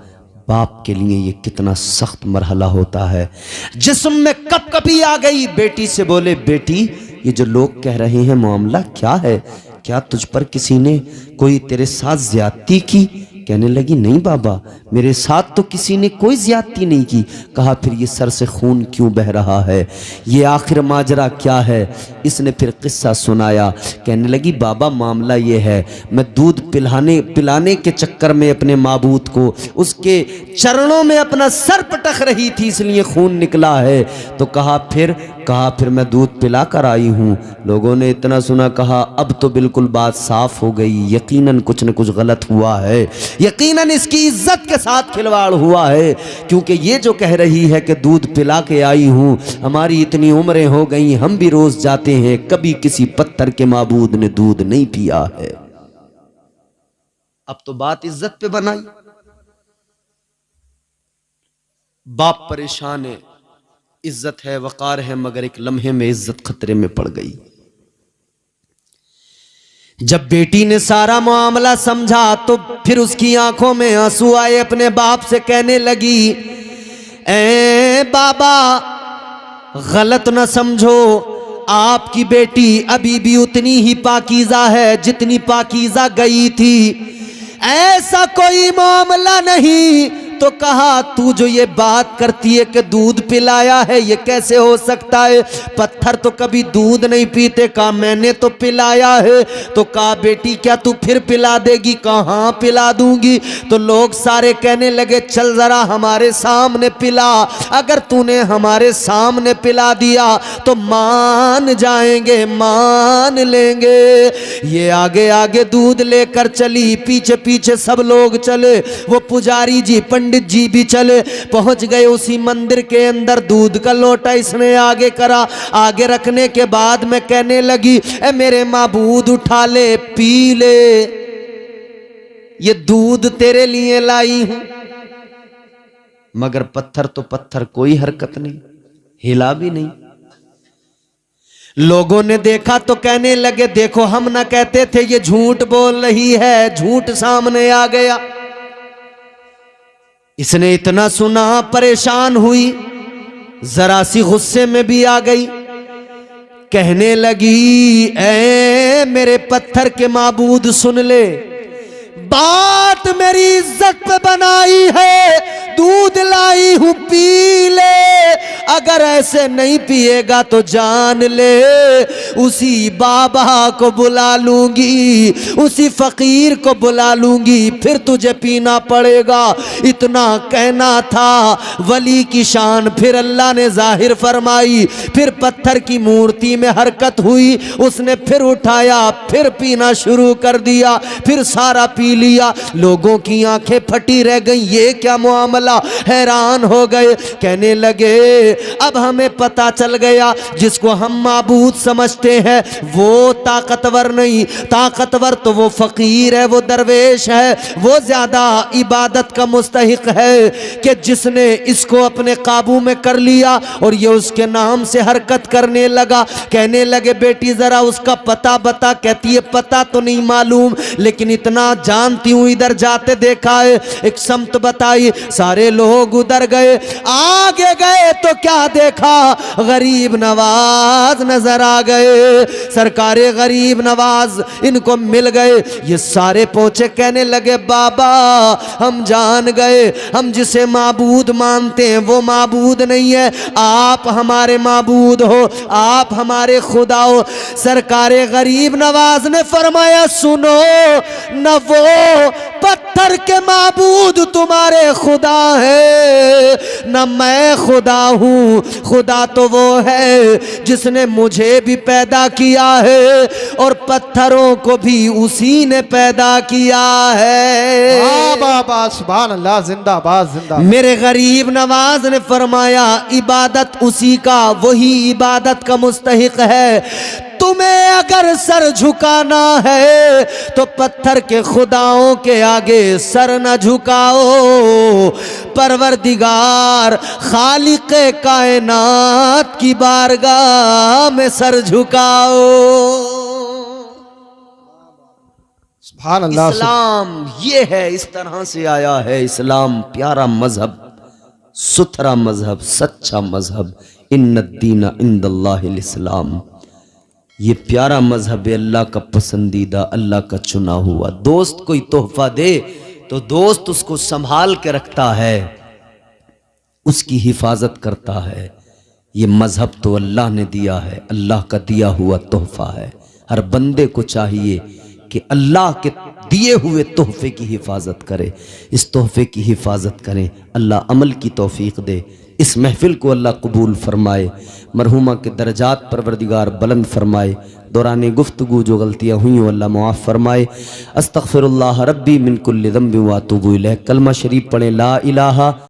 बाप के लिए ये कितना सख्त मरहला होता है। जिस्म में कपकपी आ गई। बेटी से बोले, बेटी ये जो लोग कह रहे हैं मामला क्या है, क्या तुझ पर किसी ने कोई तेरे साथ ज्यादती की? कहने लगी, नहीं बाबा, मेरे साथ तो किसी ने कोई ज्यादती नहीं की। कहा, फिर ये सर से खून क्यों बह रहा है, ये आखिर माजरा क्या है? इसने फिर किस्सा सुनाया। कहने लगी, बाबा मामला ये है, मैं दूध पिलाने के चक्कर में अपने माबूद को उसके चरणों में अपना सर पटक रही थी, इसलिए खून निकला है। तो कहा फिर मैं दूध पिला कर आई हूँ। लोगों ने इतना सुना, कहा अब तो बिल्कुल बात साफ हो गई, यकीनन कुछ न कुछ गलत हुआ है, यकीनन इसकी इज्जत के साथ खिलवाड़ हुआ है, क्योंकि ये जो कह रही है कि दूध पिला के आई हूँ, हमारी इतनी उम्रें हो गई, हम भी रोज जाते हैं, कभी किसी पत्थर के माबूद ने दूध नहीं पिया है। अब तो बात इज्जत पे बनाई। बाप परेशान है, इज्जत है, वकार है, मगर एक लम्हे में इज्जत खतरे में पड़ गई। जब बेटी ने सारा मामला समझा तो फिर उसकी आंखों में आंसू आए। अपने बाप से कहने लगी, ए बाबा गलत न समझो, आपकी बेटी अभी भी उतनी ही पाकीज़ा है जितनी पाकीज़ा गई थी, ऐसा कोई मामला नहीं। तो कहा, तू जो ये बात करती है कि दूध पिलाया है, ये कैसे हो सकता है? पत्थर तो कभी दूध नहीं पीते। कहा, मैंने तो पिलाया है। तो कहा, बेटी क्या तू फिर पिला देगी? कहाँ पिला दूंगी। तो लोग सारे कहने लगे, चल जरा हमारे सामने पिला, अगर तूने हमारे सामने पिला दिया तो मान जाएंगे, मान लेंगे। ये आगे आगे दूध लेकर चली, पीछे पीछे सब लोग चले, वो पुजारी जी पंडित जी भी चले। पहुंच गए उसी मंदिर के अंदर। दूध का लोटा इसने आगे करा, आगे रखने के बाद में कहने लगी, ए मेरे माबूद उठा ले, पी ले, ये दूध तेरे लिए लाई हूं। मगर पत्थर तो पत्थर, कोई हरकत नहीं, हिला भी नहीं। लोगों ने देखा तो कहने लगे, देखो हम ना कहते थे ये झूठ बोल रही है, झूठ सामने आ गया। इसने इतना सुना, परेशान हुई, जरा सी गुस्से में भी आ गई। कहने लगी, ऐ मेरे पत्थर के माबूद सुन ले, बात मेरी इज्जत पे बनाई है, दूध लाई हूं पी ले, अगर ऐसे नहीं पिएगा तो जान ले, उसी बाबा को बुला लूंगी, उसी फकीर को बुला लूंगी, फिर तुझे पीना पड़ेगा। इतना कहना था वली की शान। फिर अल्लाह ने जाहिर फरमाई, फिर पत्थर की मूर्ति में हरकत हुई, उसने फिर उठाया, फिर पीना शुरू कर दिया, फिर सारा पी लिया। लोगों की आंखें फटी रह गई, ये क्या मामला, हैरान हो गए। कहने लगे अब हमें पता चल गया, जिसको हम माबूद समझते हैं वो ताकतवर नहीं, ताकतवर तो वो फकीर है, वो दरवेश है, वो ज्यादा इबादत का मुस्तहिक है कि जिसने इसको अपने काबू में कर लिया और ये उसके नाम से हरकत करने लगा। कहने लगे बेटी जरा उसका पता बता। कहती है पता तो नहीं मालूम, लेकिन इतना जानती हूं, इधर जाते देखा है। एक समत बताई, सारे लोग उधर गए। आगे गए तो क्या देखा, गरीब नवाज नजर आ गए। सरकारे गरीब नवाज इनको मिल गए। ये सारे पहुंचे, कहने लगे बाबा हम जान गए, हम जिसे माबूद मानते हैं वो माबूद नहीं है, आप हमारे माबूद हो, आप हमारे खुदा हो। सरकारे गरीब नवाज ने फरमाया सुनो, न वो पत्थर के माबूद तुम्हारे खुदा है, न मैं खुदा हूं। खुदा तो वो है जिसने मुझे भी पैदा किया है और पत्थरों को भी उसी ने पैदा किया है। बाबा सुभान अल्लाह, जिंदाबाद जिंदाबाद। मेरे गरीब नवाज ने फरमाया इबादत उसी का, वही इबादत का मुस्तहिक है। तुम्हें अगर सर झुकाना है तो पत्थर के खुदाओं के आगे सर न झुकाओ, परवरदिगार खालिक़े कायनात की बारगाह में सर झुकाओ। सुभान अल्लाह। इस्लाम ये है, इस तरह से आया है इस्लाम। प्यारा मजहब, सुथरा मजहब, सच्चा मजहब। इन्नद्दीन इंदल्लाहिल इस्लाम। ये प्यारा मजहब है, अल्लाह का पसंदीदा, अल्लाह का चुना हुआ। दोस्त कोई तोहफा दे तो दोस्त उसको संभाल के रखता है, उसकी हिफाजत करता है। ये मजहब तो अल्लाह ने दिया है, अल्लाह का दिया हुआ तोहफा है। हर बंदे को चाहिए कि अल्लाह के दिए हुए तोहफे की हिफाजत करे, इस तोहफे की हिफाजत करें। अल्लाह अमल की तौफीक दे। इस महफिल को अल्लाह कबूल फरमाए, मरहुमा के दर्जात परवरदिगार बुलंद फरमाए। दौरान गुफ्तगू जो गलतियाँ हुई वो अल्लाह मुआफ़ फरमाए। अस्तग़फिरुल्लाह रब्बी मिन कुल्लि ज़ंबिन व अतूबु इलैह। कलमा शरीफ पढ़ें, ला इलाहा